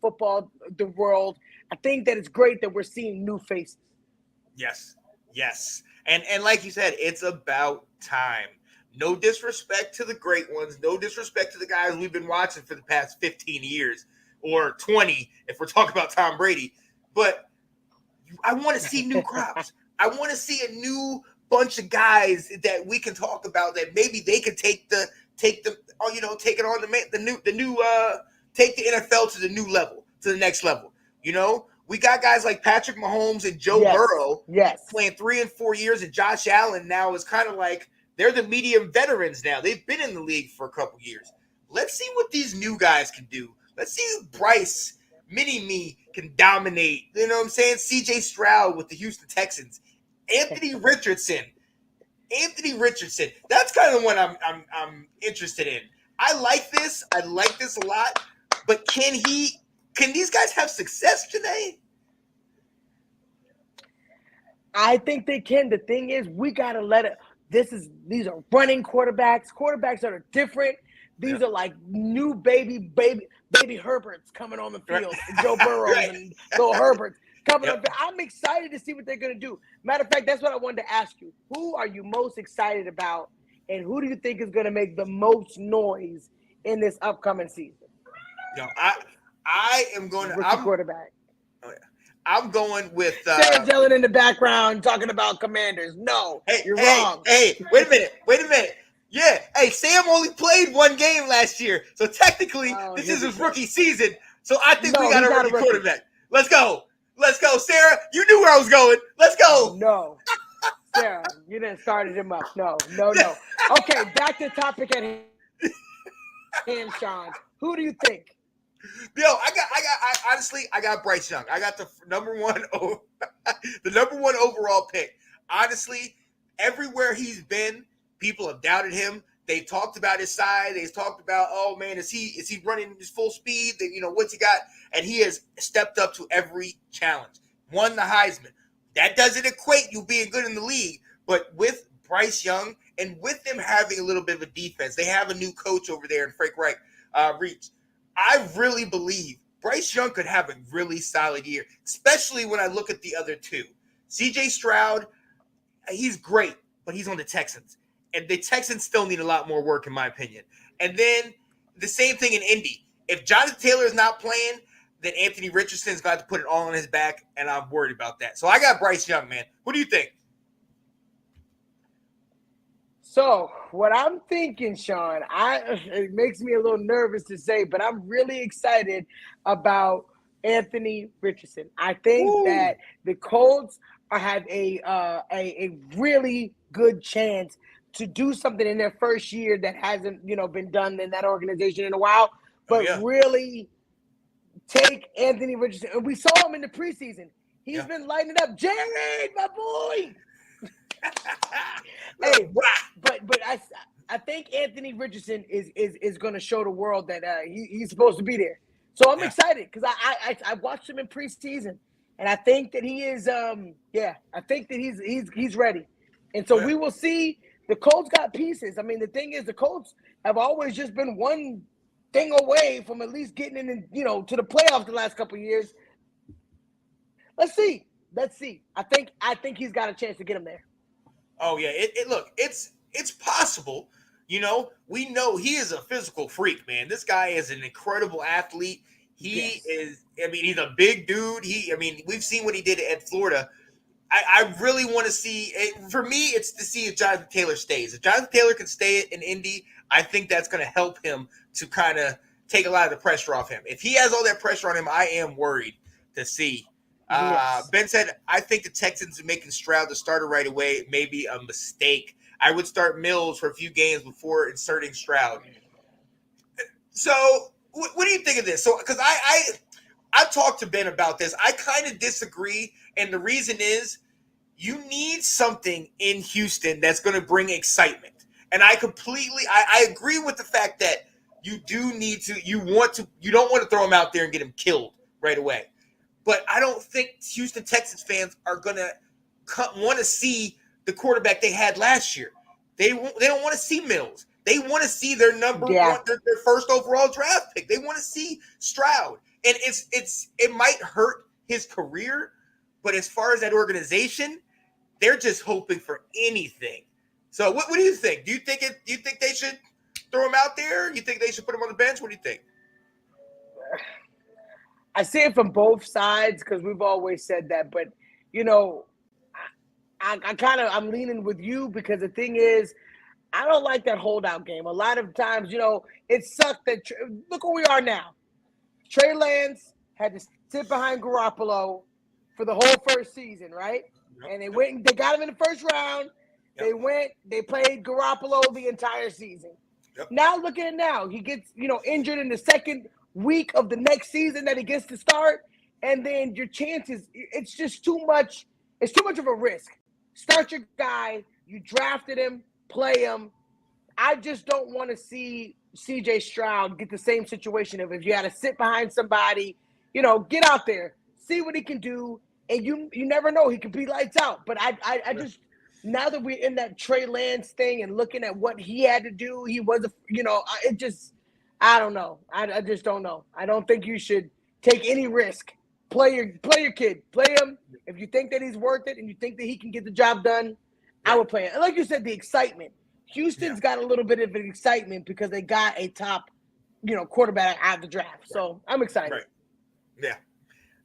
Speaker 1: world. I think that it's great that we're seeing new faces.
Speaker 2: Yes. And like you said, it's about time. No disrespect to the great ones. No disrespect to the guys we've been watching for the past 15 years or 20, if we're talking about Tom Brady. But I want to see new crops. I want to see a new bunch of guys that we can talk about that maybe they can take it on take the NFL to the new level, to the next level. We got guys like Patrick Mahomes and Joe Burrow playing 3 and 4 years, and Josh Allen now is kind of like they're the medium veterans now. They've been in the league for a couple years. Let's see what these new guys can do. Let's see if Bryce, Mini-Me can dominate. You know what I'm saying? C.J. Stroud with the Houston Texans. Anthony Richardson. That's kind of the one I'm interested in. I like this a lot. But can these guys have success, Janae?
Speaker 1: I think they can. The thing is, we gotta let it. These are running quarterbacks. Quarterbacks that are different. These are like new baby Herberts coming on the field. And Joe Burrow and Bill Herberts coming on the field. I'm excited to see what they're gonna do. Matter of fact, that's what I wanted to ask you. Who are you most excited about, and who do you think is gonna make the most noise in this upcoming season?
Speaker 2: I am going to
Speaker 1: quarterback.
Speaker 2: Oh, yeah. I'm going with
Speaker 1: Sarah yelling in the background talking about Commanders. No, you're wrong.
Speaker 2: Hey, wait a minute. Yeah, hey, Sam only played one game last year, so technically this is his rookie season. So I think we got a rookie quarterback. Let's go, Sarah. You knew where I was going. Let's go.
Speaker 1: No, Sarah, you didn't started him up. No. Okay, back to the topic at hand, Sean. Who do you think?
Speaker 2: Yo, I got Bryce Young. I got the number one overall pick. Honestly, everywhere he's been, people have doubted him. They talked about his size. They've talked about, oh man, is he running his full speed? What's he got? And he has stepped up to every challenge. Won the Heisman. That doesn't equate you being good in the league, but with Bryce Young and with them having a little bit of a defense, they have a new coach over there in Frank Reich. I really believe Bryce Young could have a really solid year, especially when I look at the other two. C.J. Stroud, he's great, but he's on the Texans. And the Texans still need a lot more work, in my opinion. And then the same thing in Indy. If Jonathan Taylor is not playing, then Anthony Richardson's got to put it all on his back, and I'm worried about that. So I got Bryce Young, man. What do you think?
Speaker 1: So what I'm thinking, Sean, it makes me a little nervous to say, but I'm really excited about Anthony Richardson. I think that the Colts have a really good chance to do something in their first year that hasn't been done in that organization in a while, but really take Anthony Richardson. And we saw him in the preseason. He's been lighting it up. Jared, my boy. Hey, but I think Anthony Richardson is going to show the world that he's supposed to be there. So I'm excited because I watched him in preseason, and I think that he is I think that he's ready. And so we will see. The Colts got pieces. I mean, the thing is, the Colts have always just been one thing away from at least getting in, to the playoffs the last couple of years. let's see. I think he's got a chance to get him there.
Speaker 2: Oh yeah, look, it's possible. You know, we know he is a physical freak, man. This guy is an incredible athlete. He is. I mean, he's a big dude. We've seen what he did at Florida. I really want to see. For me, it's to see if Jonathan Taylor stays. If Jonathan Taylor can stay in Indy, I think that's going to help him to kind of take a lot of the pressure off him. If he has all that pressure on him, I am worried to see. Ben said, I think the Texans are making Stroud the starter right away. Maybe a mistake. I would start Mills for a few games before inserting Stroud. So, what do you think of this? So, because I've talked to Ben about this. I kind of disagree, and the reason is you need something in Houston that's going to bring excitement. And I agree with the fact that you do need to, you don't want to throw him out there and get him killed right away. But I don't think Houston Texans fans are going to want to see the quarterback they had last year. They don't want to see Mills. They want to see their number one, their first overall draft pick. They want to see Stroud. And it might hurt his career, but as far as that organization, they're just hoping for anything. So what do you think? Do you think they should throw him out there? You think they should put him on the bench? What do you think?
Speaker 1: I see it from both sides because we've always said that, but you know, I'm leaning with you because the thing is, I don't like that holdout game. A lot of times, you know, it sucked that look where we are now. Trey Lance had to sit behind Garoppolo for the whole first season, right? Yep. And they got him in the first round. Yep. They played Garoppolo the entire season. Yep. Now look at it now. He gets, injured in the second week of the next season that he gets to start. And then your chances, it's just too much. It's too much of a risk. Start your guy. You drafted him, play him. I just don't want to see CJ Stroud get the same situation of if you had to sit behind somebody, get out there, see what he can do. And you never know, he could be lights out. But I just, now that we're in that Trey Lance thing and looking at what he had to do, he was, I don't know. I just don't know. I don't think you should take any risk. Play your kid. Play him. If you think that he's worth it and you think that he can get the job done, I would play it. And like you said, the excitement. Houston's got a little bit of an excitement because they got a top, quarterback out of the draft. So I'm excited.
Speaker 2: Right. Yeah.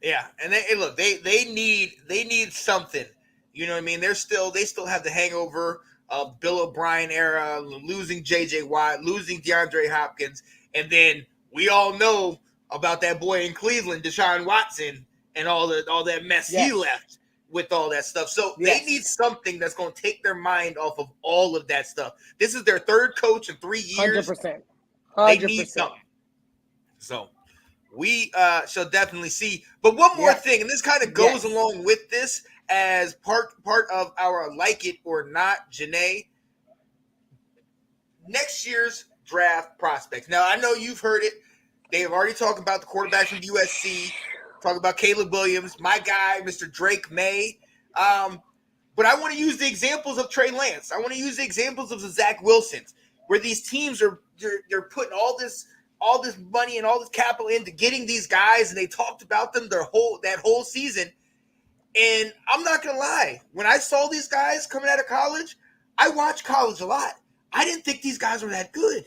Speaker 2: Yeah. And they need something. You know what I mean? They still have the hangover of Bill O'Brien era, losing J.J. Watt, losing DeAndre Hopkins. And then we all know about that boy in Cleveland, Deshaun Watson, and all that mess he left with all that stuff. So they need something that's going to take their mind off of all of that stuff. This is their third coach in 3 years.
Speaker 1: 100%.
Speaker 2: They need something. So we shall definitely see. But one more thing, and this kind of goes along with this as part of our like it or not, Janae. Next year's draft prospects. Now, I know you've heard it. They have already talked about the quarterback from USC, talk about Caleb Williams, my guy, Mr. Drake May. But I want to use the examples of Trey Lance. I want to use the examples of the Zach Wilsons, where these teams they're putting all this money and all this capital into getting these guys, and they talked about them that whole season. And I'm not gonna lie, when I saw these guys coming out of college, I watched college a lot. I didn't think these guys were that good.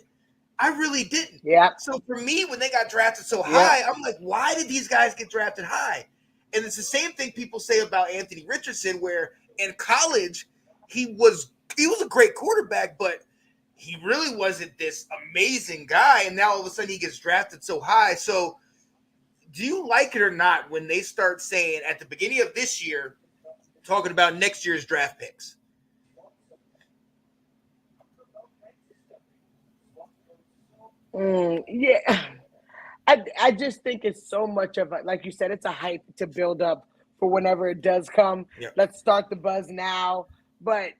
Speaker 2: I really didn't. Yeah. So for me, when they got drafted so high, I'm like, why did these guys get drafted high? And it's the same thing people say about Anthony Richardson, where in college he was a great quarterback, but he really wasn't this amazing guy. And now all of a sudden he gets drafted so high. So do you like it or not when they start saying at the beginning of this year, talking about next year's draft picks?
Speaker 1: I just think it's so much of like you said, it's a hype to build up for whenever it does come. Yep. Let's start the buzz now. But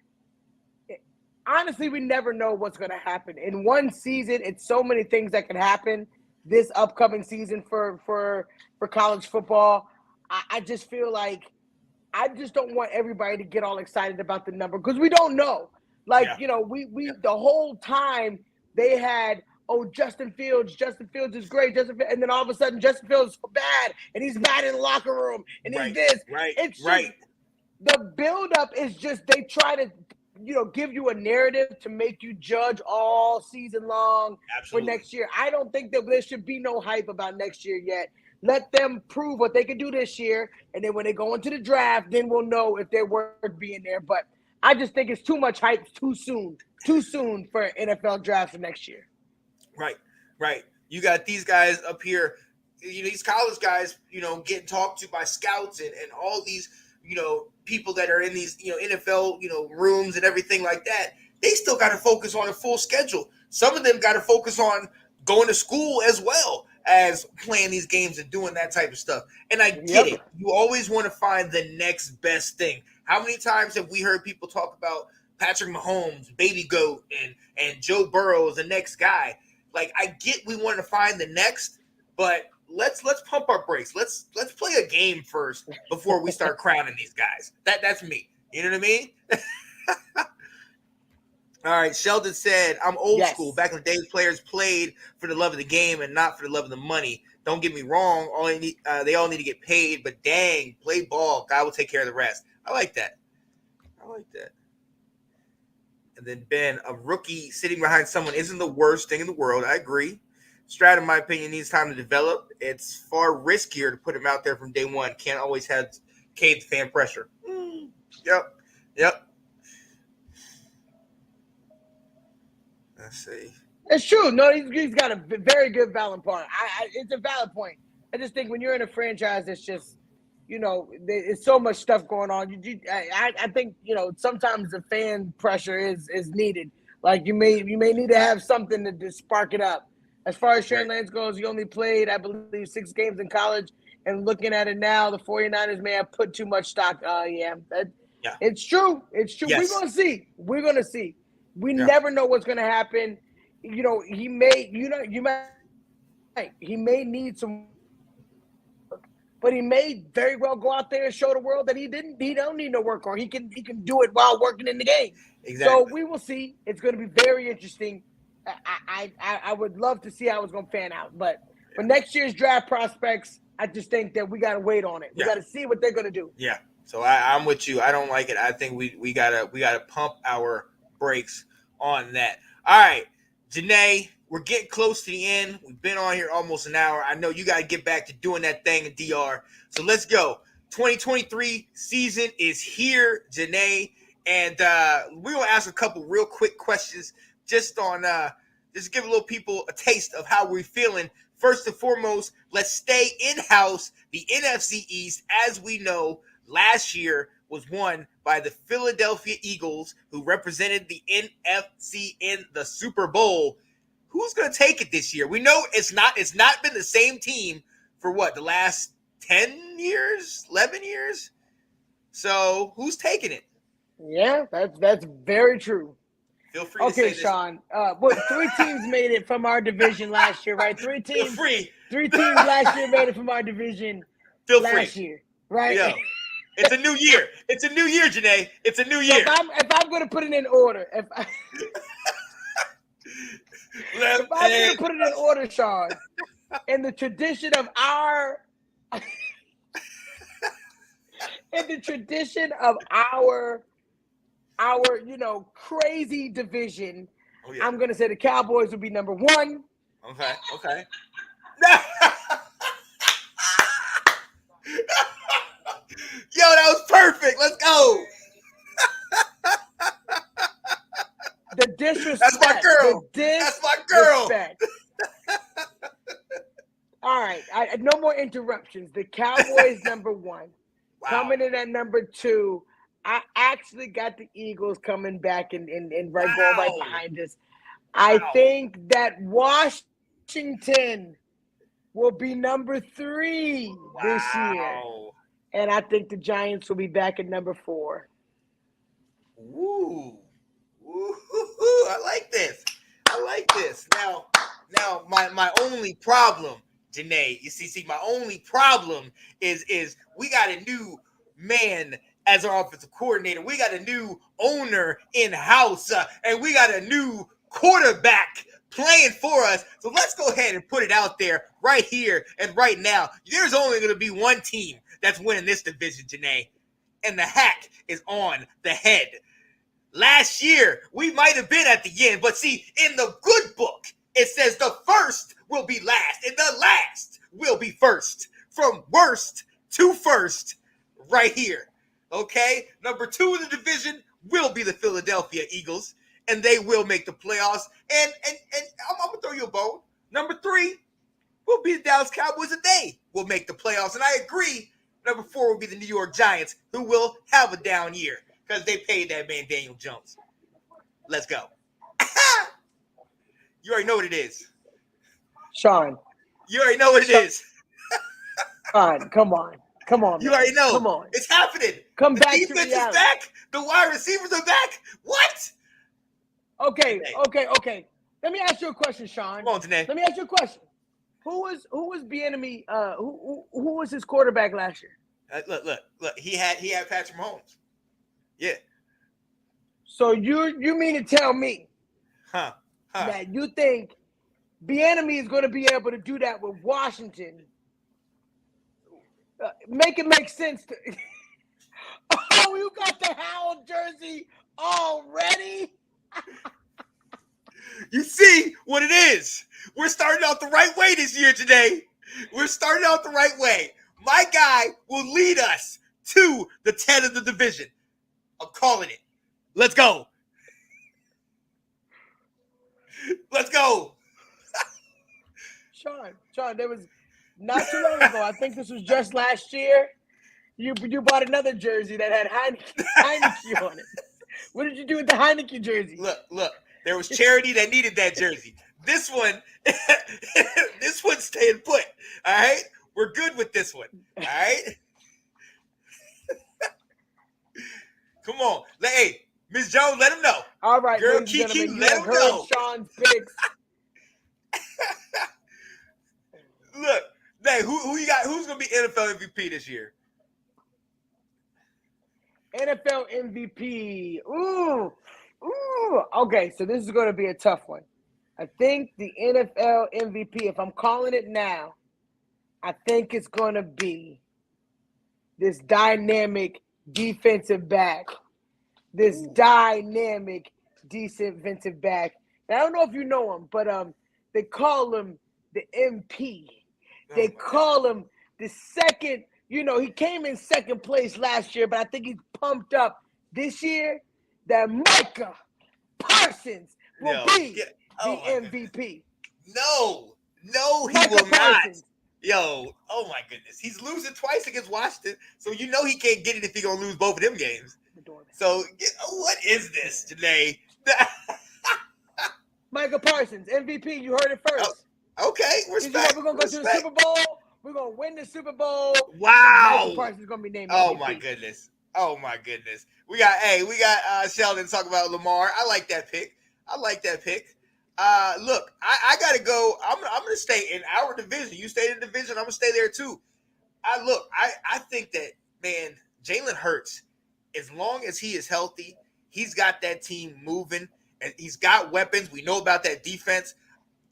Speaker 1: honestly, we never know what's going to happen. In one season, it's so many things that can happen this upcoming season for college football. I just feel like I just don't want everybody to get all excited about the number because we don't know. Like, we the whole time they had oh, Justin Fields is great. And then all of a sudden, Justin Fields is bad, and he's bad in the locker room, and he's this. It's just, the buildup is just they try to, give you a narrative to make you judge all season long for next year. I don't think that there should be no hype about next year yet. Let them prove what they can do this year, and then when they go into the draft, then we'll know if they're worth being there. But I just think it's too much hype too soon for NFL drafts for next year.
Speaker 2: Right. You got these guys up here, these college guys, getting talked to by scouts and all these, people that are in these, NFL, rooms and everything like that. They still got to focus on a full schedule. Some of them got to focus on going to school as well as playing these games and doing that type of stuff. And I get it. You always want to find the next best thing. How many times have we heard people talk about Patrick Mahomes, Baby Goat, and Joe Burrow is the next guy? Like, I get we want to find the next, but let's pump our brakes. Let's play a game first before we start crowning these guys. That's me. You know what I mean? All right, Sheldon said, I'm old school. Back in the day, players played for the love of the game and not for the love of the money. Don't get me wrong. They all need to get paid, but dang, play ball. God will take care of the rest. I like that. And then Ben, a rookie sitting behind someone isn't the worst thing in the world. I agree. Stroud, in my opinion, needs time to develop. It's far riskier to put him out there from day one. Can't always have cave fan pressure. Yep. Let's see.
Speaker 1: It's true. No, he's got a very good valid point. It's a valid point. I just think when you're in a franchise that's just, there's so much stuff going on. I think, sometimes the fan pressure is needed. Like you may need to have something to spark it up. As far as Trey Lance goes, he only played, I believe, 6 games in college. And looking at it now, the 49ers may have put too much stock. It's true. Yes. We're going to see. We never know what's going to happen. He may need some, but he may very well go out there and show the world that he don't need no work, or he can do it while working in the game.
Speaker 2: Exactly.
Speaker 1: So we will see. It's going to be very interesting. I would love to see how it's going to pan out, but for next year's draft prospects, I just think that we got to wait on it. We got to see what they're going to do.
Speaker 2: Yeah. So I'm with you. I don't like it. I think we gotta pump our brakes on that. All right, Janae, we're getting close to the end. We've been on here almost an hour. I know you got to get back to doing that thing in DR. So let's go. 2023 season is here, Janae, and we're gonna ask a couple real quick questions just on just give a little people a taste of how we're feeling. First and foremost, let's stay in-house. The NFC East, as we know, last year was won by the Philadelphia Eagles, who represented the NFC in the Super Bowl. Who's going to take it this year? We know it's not been the same team for the last 10 years, 11 years? So who's taking it?
Speaker 1: Yeah, that's very true.
Speaker 2: Feel free to say this.
Speaker 1: Sean. 3 teams made it from our division last year, right? 3 teams.
Speaker 2: Feel free.
Speaker 1: 3 teams last year made it from our division last year, right?
Speaker 2: Yeah. It's a new year. It's a new year, Janae. It's a new year.
Speaker 1: If I'm going to put it in order, if I'm going to put it in order, Sean, in the tradition of our crazy division, I'm going to say the Cowboys will be number 1.
Speaker 2: Okay. Yo, that was perfect. Let's go.
Speaker 1: The disrespect.
Speaker 2: That's my girl. That's my girl.
Speaker 1: All right. No more interruptions. The Cowboys number 1. Wow. Coming in at number 2. I actually got the Eagles coming back and going right behind us. I think that Washington will be number 3 this year. And I think the Giants will be back at number 4.
Speaker 2: Woo. I like this. Now my only problem, Janae, my only problem is we got a new man as our offensive coordinator. We got a new owner in-house, and we got a new quarterback playing for us. So let's go ahead and put it out there right here and right now. There's only going to be one team that's winning this division, Janae, and the hat is on the head. Last year, we might have been at the end, but see, in the good book, it says the first will be last, and the last will be first. From worst to first, right here. Okay? Number 2 in the division will be the Philadelphia Eagles, and they will make the playoffs. And I'm going to throw you a bone. Number 3 will be the Dallas Cowboys, and they will make the playoffs. And I agree, number 4 will be the New York Giants, who will have a down year because they paid that man Daniel Jones. Let's go. You already know what it is.
Speaker 1: Sean.
Speaker 2: You already know what it is.
Speaker 1: Sean, come on. Come on,
Speaker 2: You
Speaker 1: man.
Speaker 2: already know.
Speaker 1: Come on.
Speaker 2: It's happening.
Speaker 1: Come
Speaker 2: The
Speaker 1: back to
Speaker 2: defense is
Speaker 1: reality.
Speaker 2: back. The wide receivers are back. What?
Speaker 1: Okay. Let me ask you a question, Sean.
Speaker 2: Come on, Janae.
Speaker 1: Let me ask you a question. Who was Bieniemy? Who was his quarterback last year?
Speaker 2: Look. He had Patrick Mahomes. Yeah.
Speaker 1: So you mean to tell me
Speaker 2: Huh.
Speaker 1: that you think Bieniemy is going to be able to do that with Washington? Make it make sense. Oh, you got the Howell jersey already?
Speaker 2: You see what it is. We're starting out the right way this year today. We're starting out the right way. My guy will lead us to the 10 of the division. I'm calling it. Let's go. Let's go.
Speaker 1: Sean, there was not too long ago. I think this was just last year. You bought another jersey that had Heineke on it. What did you do with the Heineke jersey?
Speaker 2: Look. There was charity that needed that jersey. This one, this one's staying put. All right? We're good with this one. All right? Come on. Hey, Ms. Jones, let him know.
Speaker 1: All right,
Speaker 2: Girl,
Speaker 1: ladies and
Speaker 2: Kiki,
Speaker 1: gentlemen, you
Speaker 2: let
Speaker 1: have
Speaker 2: him
Speaker 1: heard
Speaker 2: know.
Speaker 1: Sean's picks.
Speaker 2: Look, hey, who you got? Who's gonna be NFL MVP this year?
Speaker 1: NFL MVP. Ooh. Okay, so this is going to be a tough one. I think the NFL MVP, if I'm calling it now, I think it's going to be this dynamic defensive back. This dynamic defensive back. Now, I don't know if you know him, but they call him the MP. They call him the second. You know, he came in second place last year, but I think he's pumped up this year. That Micah Parsons will be the MVP.
Speaker 2: No, he
Speaker 1: Micah
Speaker 2: will
Speaker 1: Parsons.
Speaker 2: not. Yo, oh my goodness. He's losing twice against Washington, so you know he can't get it if he's going to lose both of them games. So, what is this today?
Speaker 1: Micah Parsons, MVP. You heard it first.
Speaker 2: Okay, respect.
Speaker 1: We're going to go to the Super Bowl. We're going to win the Super Bowl.
Speaker 2: Wow.
Speaker 1: Micah Parsons is going to be named
Speaker 2: Oh,
Speaker 1: MVP.
Speaker 2: my goodness. We got Sheldon talk about Lamar. I like that pick. Look, I gotta go. I'm gonna stay in our division. You stay in the division, I'm gonna stay there too. I think that, man, Jalen Hurts, as long as he is healthy, he's got that team moving and he's got weapons. We know about that defense.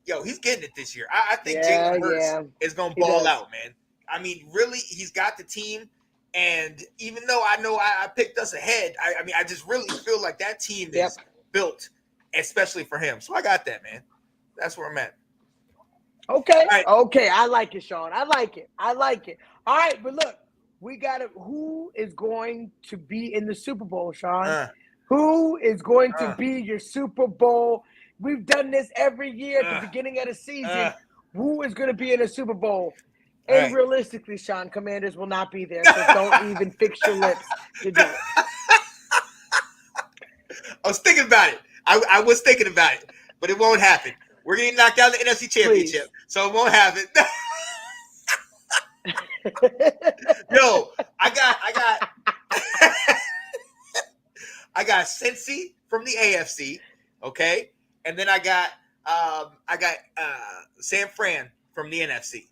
Speaker 2: Yo, he's getting it this year. I think Jalen Hurts is gonna ball out, man. I mean, really, he's got the team. And even though I know I picked us ahead, I just really feel like that team is built, especially for him. So I got that, man. That's where I'm at.
Speaker 1: Okay.
Speaker 2: Right.
Speaker 1: Okay. I like it, Sean. I like it. All right. But look, we got it. Who is going to be in the Super Bowl, Sean? Who is going to be your Super Bowl? We've done this every year at the beginning of the season. Who is going to be in the Super Bowl? And realistically, Sean, Commanders will not be there, so don't even fix your lips to do it.
Speaker 2: I was thinking about it. I was thinking about it, but it won't happen. We're getting knocked out of the NFC Championship, so it won't happen. Yo, I got Cincy from the AFC, okay, and then I got San Fran from the NFC.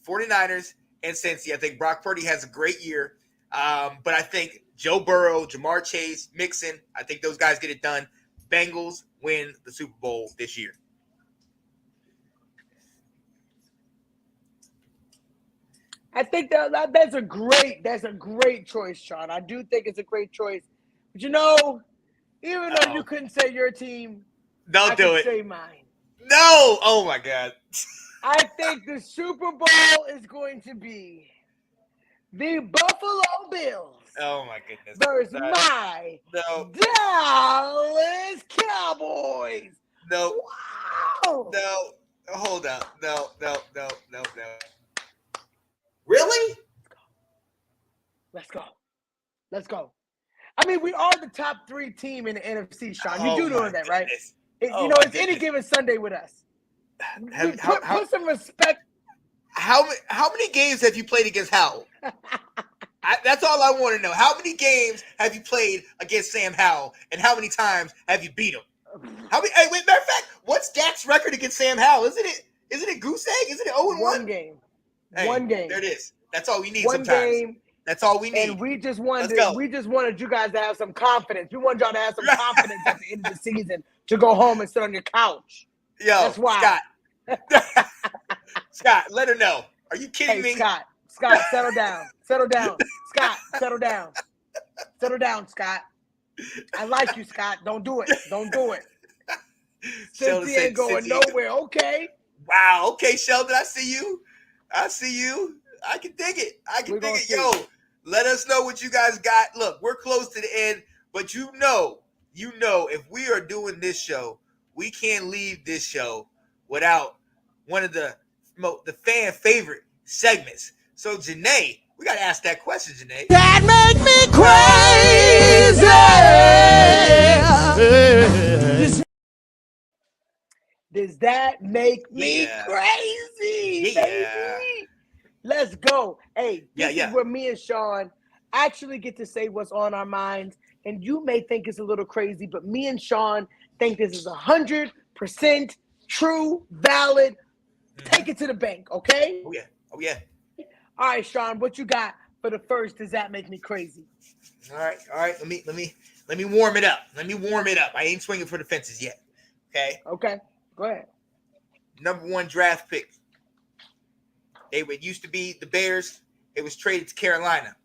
Speaker 2: 49ers and Cincy. I think Brock Purdy has a great year. But I think Joe Burrow, Jamar Chase, Mixon, I think those guys get it done. Bengals win the Super Bowl this year.
Speaker 1: I think that's a great choice, Sean. I do think it's a great choice. But even though you couldn't say your team,
Speaker 2: Don't do it.
Speaker 1: Say mine.
Speaker 2: No. Oh my God.
Speaker 1: I think the Super Bowl is going to be the Buffalo Bills.
Speaker 2: Oh my goodness.
Speaker 1: Versus my Dallas Cowboys.
Speaker 2: No.
Speaker 1: Wow.
Speaker 2: No. Hold up. No. Really?
Speaker 1: Let's go. I mean, we are the top 3 team in the NFC, Sean. You do know that, right? It's any given Sunday with us. Put some respect.
Speaker 2: How many games have you played against Howell? That's all I want to know. How many games have you played against Sam Howell, and how many times have you beat him? Matter of fact, what's Dak's record against Sam Howell? Isn't it goose egg? Isn't it 0-1?
Speaker 1: One game.
Speaker 2: Hey,
Speaker 1: One game.
Speaker 2: There it is. That's all we need.
Speaker 1: One
Speaker 2: sometimes.
Speaker 1: Game.
Speaker 2: That's all we need.
Speaker 1: And we just wanted you guys to have some confidence. We wanted y'all to have some confidence at the end of the season to go home and sit on your couch.
Speaker 2: Yo,
Speaker 1: that's why.
Speaker 2: Scott, let her know. Are you kidding me?
Speaker 1: Scott, settle down. Scott, settle down. Settle down, Scott. I like you, Scott. Don't do it. Cynthia ain't going nowhere. Okay.
Speaker 2: Wow. Okay, Sheldon, I see you. I can dig it. Yo, let us know what you guys got. Look, we're close to the end, but you know, if we are doing this show, we can't leave this show without one of the fan favorite segments. So, Janae, we got to ask that question, Janae.
Speaker 5: That make me crazy.
Speaker 1: Does that make me crazy?
Speaker 2: Yeah.
Speaker 1: Baby? Let's go. Hey, this is where me and Sean actually get to say what's on our minds. And you may think it's a little crazy, but me and Sean think this is 100% true, valid. Take it to the bank, okay?
Speaker 2: Oh yeah.
Speaker 1: All right, Sean, what you got for the first? Does that make me crazy?
Speaker 2: All right. Let me warm it up. I ain't swinging for the fences yet.
Speaker 1: Okay. Go ahead.
Speaker 2: Number 1 draft pick. It used to be the Bears. It was traded to Carolina.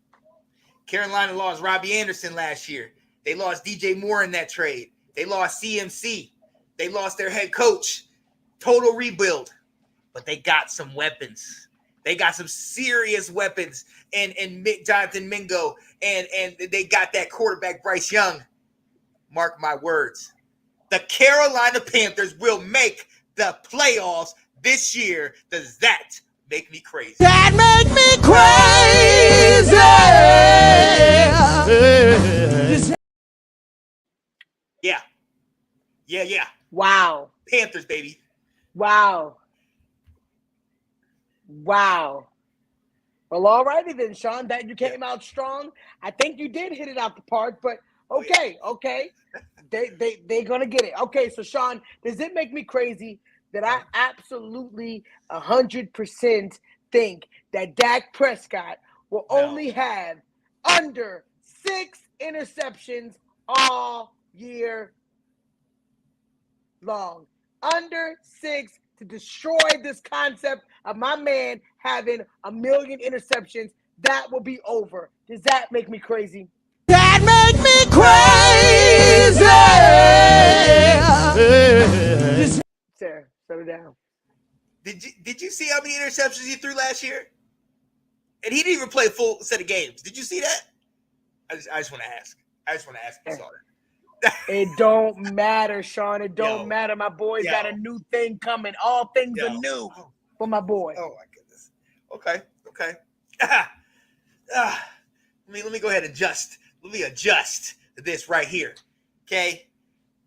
Speaker 2: Carolina lost Robbie Anderson last year. They lost DJ Moore in that trade. They lost CMC. They lost their head coach. Total rebuild. But they got some weapons. They got some serious weapons. And Jonathan Mingo. And they got that quarterback, Bryce Young. Mark my words. The Carolina Panthers will make the playoffs this year. Does that make me crazy?
Speaker 5: That make me crazy.
Speaker 2: Yeah.
Speaker 1: Wow.
Speaker 2: Panthers, baby.
Speaker 1: Wow. Well, all righty then, Sean. That you came out strong. I think you did hit it out the park, but okay. They're gonna get it. Okay, so Sean, does it make me crazy that I absolutely 100% think that Dak Prescott will only have under 6 interceptions all year long? Under 6 to destroy this concept of my man having 1 million interceptions. That will be over. Does that make me crazy?
Speaker 5: That make me crazy.
Speaker 1: Sir, settle down.
Speaker 2: Did you see how many interceptions he threw last year? And he didn't even play a full set of games. Did you see that? I just want to ask. If you saw that.
Speaker 1: It don't matter, Sean. It don't matter. My boy's got a new thing coming. All things are new for my boy.
Speaker 2: Oh my goodness. Okay. Let me go ahead and adjust. Let me adjust this right here. Okay.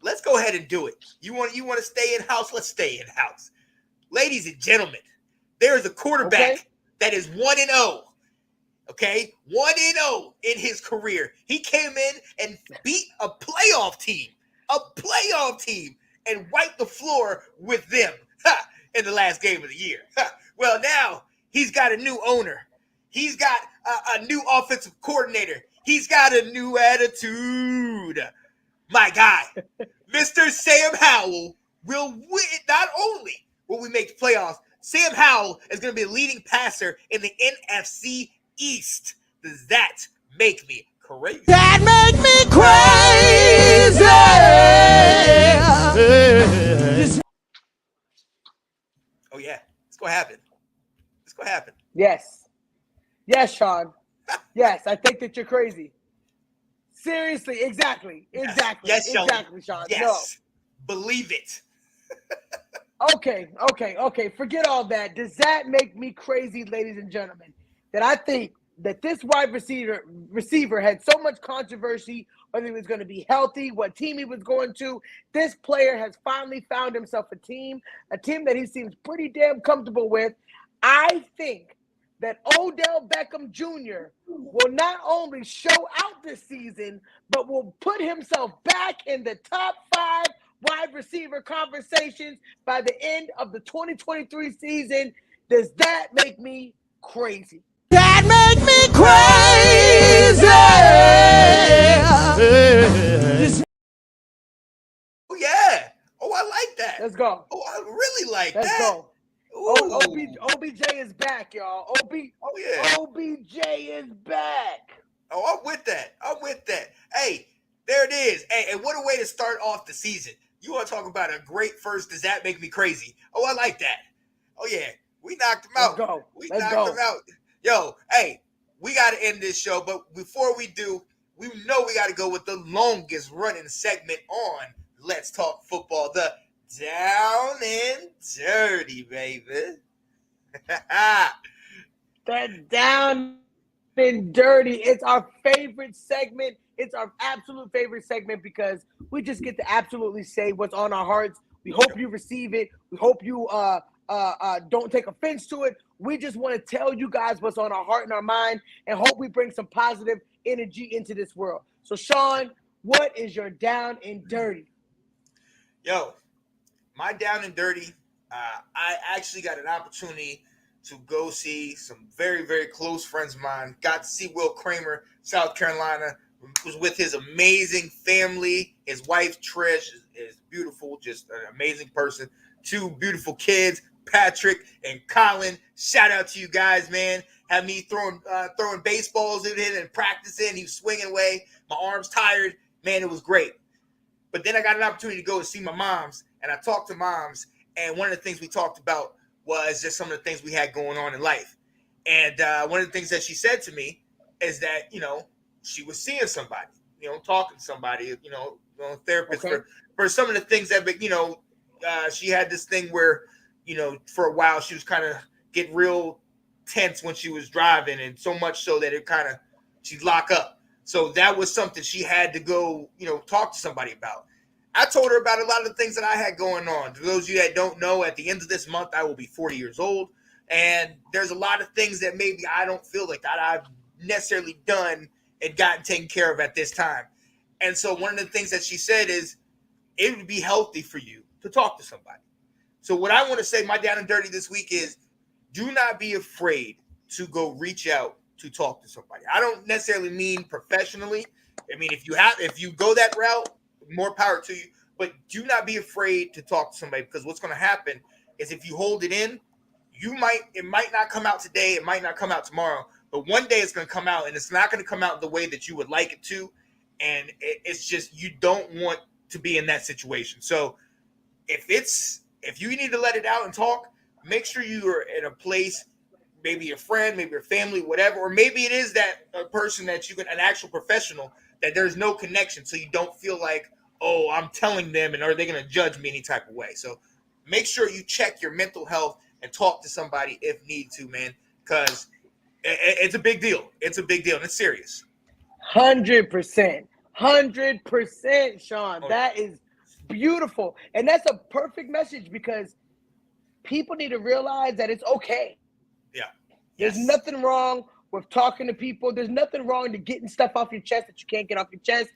Speaker 2: Let's go ahead and do it. You want to stay in house? Let's stay in house. Ladies and gentlemen, there is a quarterback that is 1-0. Okay, 1-0 in his career. He came in and beat a playoff team, and wiped the floor with them in the last game of the year. Well, now he's got a new owner. He's got a new offensive coordinator. He's got a new attitude. My guy, Mr. Sam Howell will win. Not only will we make the playoffs, Sam Howell is going to be the leading passer in the NFC East. Does that make me crazy?
Speaker 5: That make me crazy.
Speaker 2: Oh, yeah. It's going to happen. It's going to happen.
Speaker 1: Yes. Yes, Sean. Yes, I think that you're crazy. Seriously, exactly.
Speaker 2: Yes, Sean.
Speaker 1: Exactly, Sean.
Speaker 2: Yes. Believe it.
Speaker 1: Okay. Forget all that. Does that make me crazy, ladies and gentlemen? That I think that this wide receiver had so much controversy, whether he was going to be healthy, what team he was going to. This player has finally found himself a team that he seems pretty damn comfortable with. I think that Odell Beckham Jr. will not only show out this season, but will put himself back in the top 5 wide receiver conversations by the end of the 2023 season. Does that make me crazy?
Speaker 5: That make me crazy.
Speaker 2: Oh, yeah. Oh, I like that.
Speaker 1: Let's go.
Speaker 2: Oh, I really like
Speaker 1: Let's
Speaker 2: that.
Speaker 1: go.
Speaker 2: Ooh.
Speaker 1: OBJ is back, y'all.
Speaker 2: Oh, yeah.
Speaker 1: OBJ is back.
Speaker 2: Oh, I'm with that. Hey, there it is. Hey, and what a way to start off the season. You want to talk about a great first, does that make me crazy? Oh, I like that. Oh, yeah. We knocked him out.
Speaker 1: Let's go.
Speaker 2: We
Speaker 1: Let's
Speaker 2: knocked
Speaker 1: go.
Speaker 2: him out. Yo, hey, we got to end this show, but before we do, we know we got to go with the longest running segment on Let's Talk Football, the Down and Dirty, baby.
Speaker 1: That Down and Dirty. It's our favorite segment. It's our absolute favorite segment because we just get to absolutely say what's on our hearts. We hope you receive it. We hope you don't take offense to it. We just want to tell you guys what's on our heart and our mind and hope we bring some positive energy into this world. So, Sean, what is your Down and Dirty?
Speaker 2: Yo, my Down and Dirty, I actually got an opportunity to go see some very, very close friends of mine. Got to see Will Kramer, South Carolina, was with his amazing family. His wife, Trish, is beautiful, just an amazing person. 2 beautiful kids, Patrick and Colin. Shout out to you guys, man. Had me throwing baseballs in it and practicing. He was swinging away. My arm's tired. Man, it was great. But then I got an opportunity to go and see my moms, and I talked to moms, and one of the things we talked about was just some of the things we had going on in life. And one of the things that she said to me is that, she was seeing somebody, talking to somebody, therapist for some of the things that, she had this thing where, for a while she was kind of getting real tense when she was driving, and so much so that she'd lock up. So that was something she had to go, talk to somebody about. I told her about a lot of the things that I had going on. For those of you that don't know, at the end of this month, I will be 40 years old. And there's a lot of things that maybe I don't feel like that I've necessarily done and gotten taken care of at this time. And so one of the things that she said is it would be healthy for you to talk to somebody. So what I want to say, my Down and Dirty this week is do not be afraid to go reach out to talk to somebody. I don't necessarily mean professionally. I mean, if you go that route, more power to you, but do not be afraid to talk to somebody, because what's going to happen is if you hold it in, it might not come out today, it might not come out tomorrow, but one day it's going to come out, and it's not going to come out the way that you would like it to, and it's just you don't want to be in that situation. So if you need to let it out and talk, make sure you are in a place, maybe your friend, maybe your family, whatever, or maybe it is that a person that you can, an actual professional, that there's no connection, so you don't feel like, oh, I'm telling them, and are they going to judge me any type of way? So make sure you check your mental health and talk to somebody if need to, man, because it's a big deal. It's a big deal, and it's serious.
Speaker 1: 100%. 100%, Sean. That is beautiful. And that's a perfect message because people need to realize that it's okay.
Speaker 2: Yeah.
Speaker 1: There's nothing wrong with talking to people. There's nothing wrong to getting stuff off your chest that you can't get off your chest.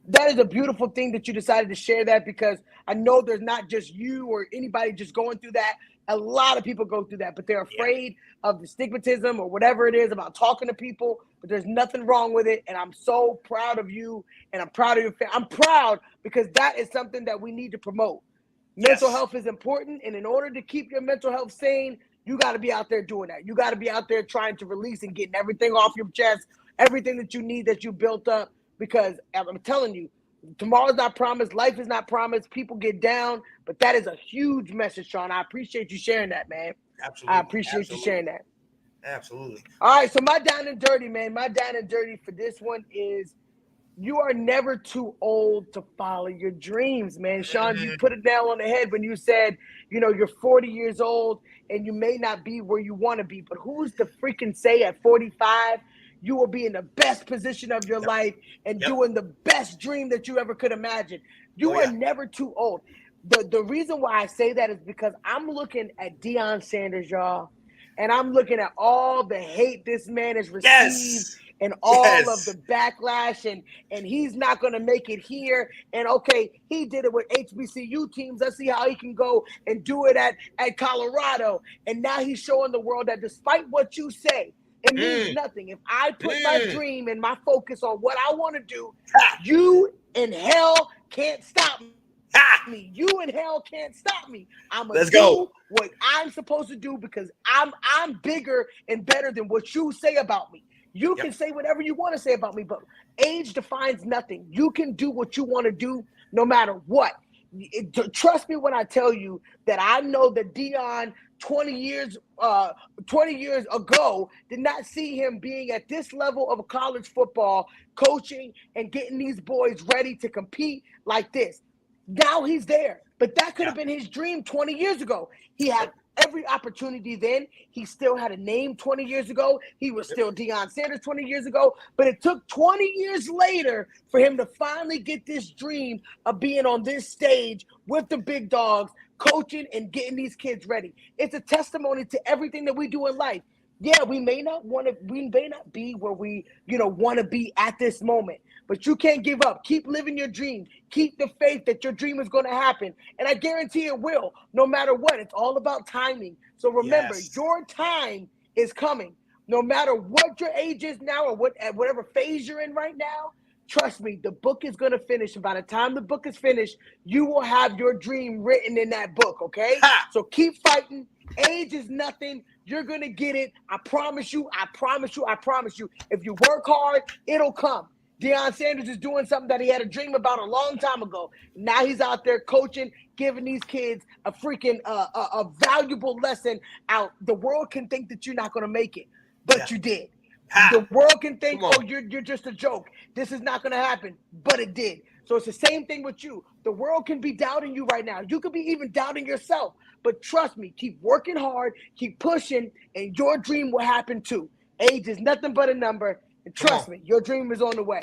Speaker 1: That is a beautiful thing that you decided to share that, because I know there's not just you or anybody just going through that. A lot of people go through that, but they're afraid of the stigmatism or whatever it is about talking to people, but there's nothing wrong with it. And I'm so proud of you, and I'm proud of your family. I'm proud because that is something that we need to promote. Mental health is important, and in order to keep your mental health sane, you got to be out there doing that. You got to be out there trying to release and getting everything off your chest, everything that you need that you built up, because I'm telling you, tomorrow's not promised. Life is not promised. People get down, but that is a huge message, Sean. I appreciate you sharing that, man.
Speaker 2: Absolutely.
Speaker 1: I appreciate you sharing that.
Speaker 2: Absolutely.
Speaker 1: All right, so my down and dirty, man. My down and dirty for this one is you are never too old to follow your dreams, man. Sean, you put it nail on the head when you said, you know, you're 40 years old and you may not be where you want to be, but who's to freaking say at 45 you will be in the best position of your life and doing the best dream that you ever could imagine? You are never too old. The reason why I say that is because I'm looking at Deion Sanders, y'all, and I'm looking at all the hate this man has received and all of the backlash, and he's not going to make it here. And, okay, he did it with HBCU teams. Let's see how he can go and do it at Colorado. And now he's showing the world that despite what you say, it means nothing. If I put my dream and my focus on what I want to do, you in hell can't stop me. You in hell can't stop me. I'm going to do what I'm supposed to do because I'm bigger and better than what you say about me. You can say whatever you want to say about me, but age defines nothing. You can do what you want to do no matter what. Trust me when I tell you that I know that Deion 20 years ago did not see him being at this level of college football, coaching and getting these boys ready to compete like this. Now he's there, but that could have been his dream 20 years ago. He had every opportunity then. He still had a name 20 years ago. He was still Deion Sanders 20 years ago, but it took 20 years later for him to finally get this dream of being on this stage with the big dogs, coaching and getting these kids ready. It's a testimony to everything that we do in life. Yeah, we may not be where we, want to be at this moment, but you can't give up. Keep living your dream. Keep the faith that your dream is going to happen. And I guarantee it will, no matter what. It's all about timing. So remember, your time is coming. No matter what your age is now or whatever phase you're in right now, trust me, the book is going to finish. And by the time the book is finished, you will have your dream written in that book, okay? So keep fighting. Age is nothing. You're going to get it. I promise you. I promise you. I promise you. If you work hard, it'll come. Deion Sanders is doing something that he had a dream about a long time ago. Now he's out there coaching, giving these kids a freaking a valuable lesson out. The world can think that you're not going to make it, but you did. The world can think, oh, you're just a joke. This is not going to happen, but it did. So it's the same thing with you. The world can be doubting you right now. You could be even doubting yourself. But trust me, keep working hard, keep pushing, and your dream will happen too. Age is nothing but a number. And trust me, your dream is on the way.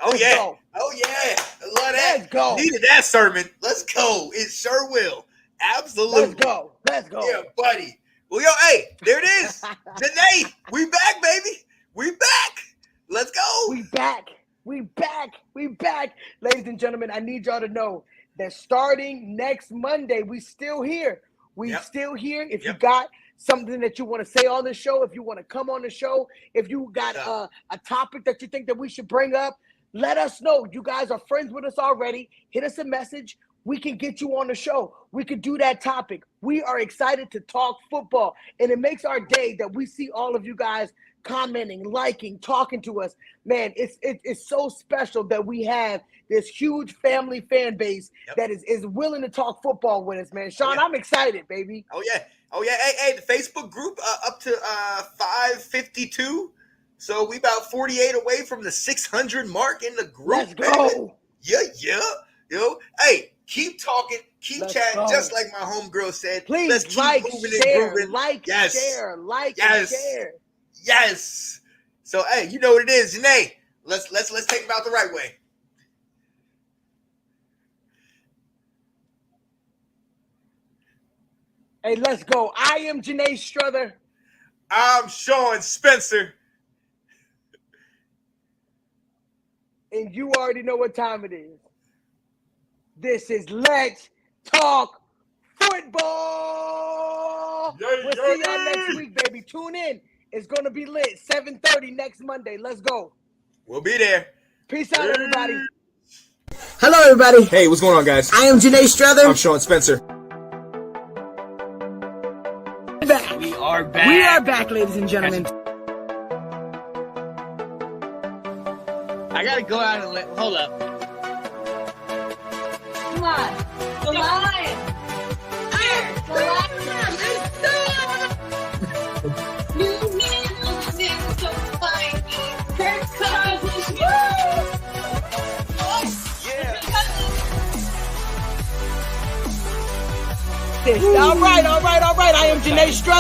Speaker 1: Let's go.
Speaker 2: Oh, yeah. I love that.
Speaker 1: Let's go.
Speaker 2: Needed that sermon. Let's go. It sure will. Absolutely.
Speaker 1: Let's go.
Speaker 2: Yeah, buddy. Well, yo, hey, there it is. Janae, we back, baby. We back. Let's go.
Speaker 1: We back. Ladies and gentlemen, I need y'all to know that starting next Monday, we still here. Still here. If you got something that you want to say on the show, if you want to come on the show, if you got a topic that you think that we should bring up, let us know. You guys are friends with us already. Hit us a message. We can get you on the show. We could do that topic. We are excited to talk football, and it makes our day that we see all of you guys commenting, liking, talking to us. Man, it's so special that we have this huge family fan base that is willing to talk football with us, man. Sean, I'm excited, baby.
Speaker 2: Oh, yeah. Hey, the Facebook group up to 552. So we about 48 away from the 600 mark in the group.
Speaker 1: Let's go.
Speaker 2: Yeah. Hey, keep talking, keep chatting, just like my homegirl said.
Speaker 1: Please,
Speaker 2: let's keep moving
Speaker 1: share,
Speaker 2: and grooving.
Speaker 1: and share.
Speaker 2: Yes. So hey, you know what it is, Janae. Let's take them out the right way.
Speaker 1: Hey, let's go. I am Janae Strother.
Speaker 2: I'm Sean Spencer.
Speaker 1: And you already know what time it is. This is Let's Talk Football. We'll see y'all next week, baby. Tune in. It's going to be lit. 7:30 next Monday. Let's go.
Speaker 2: We'll be there.
Speaker 1: Peace out, everybody.
Speaker 7: Hello, everybody.
Speaker 2: Hey, what's going on, guys?
Speaker 7: I am Janae Strother.
Speaker 2: I'm Sean Spencer.
Speaker 7: Back.
Speaker 3: are back.
Speaker 7: We are back, ladies and gentlemen.
Speaker 3: I gotta go out and hold up.
Speaker 6: Come on. The line. The line.
Speaker 4: New man looking so fine. Kirk Cousins.
Speaker 2: Yeah.
Speaker 1: All right. I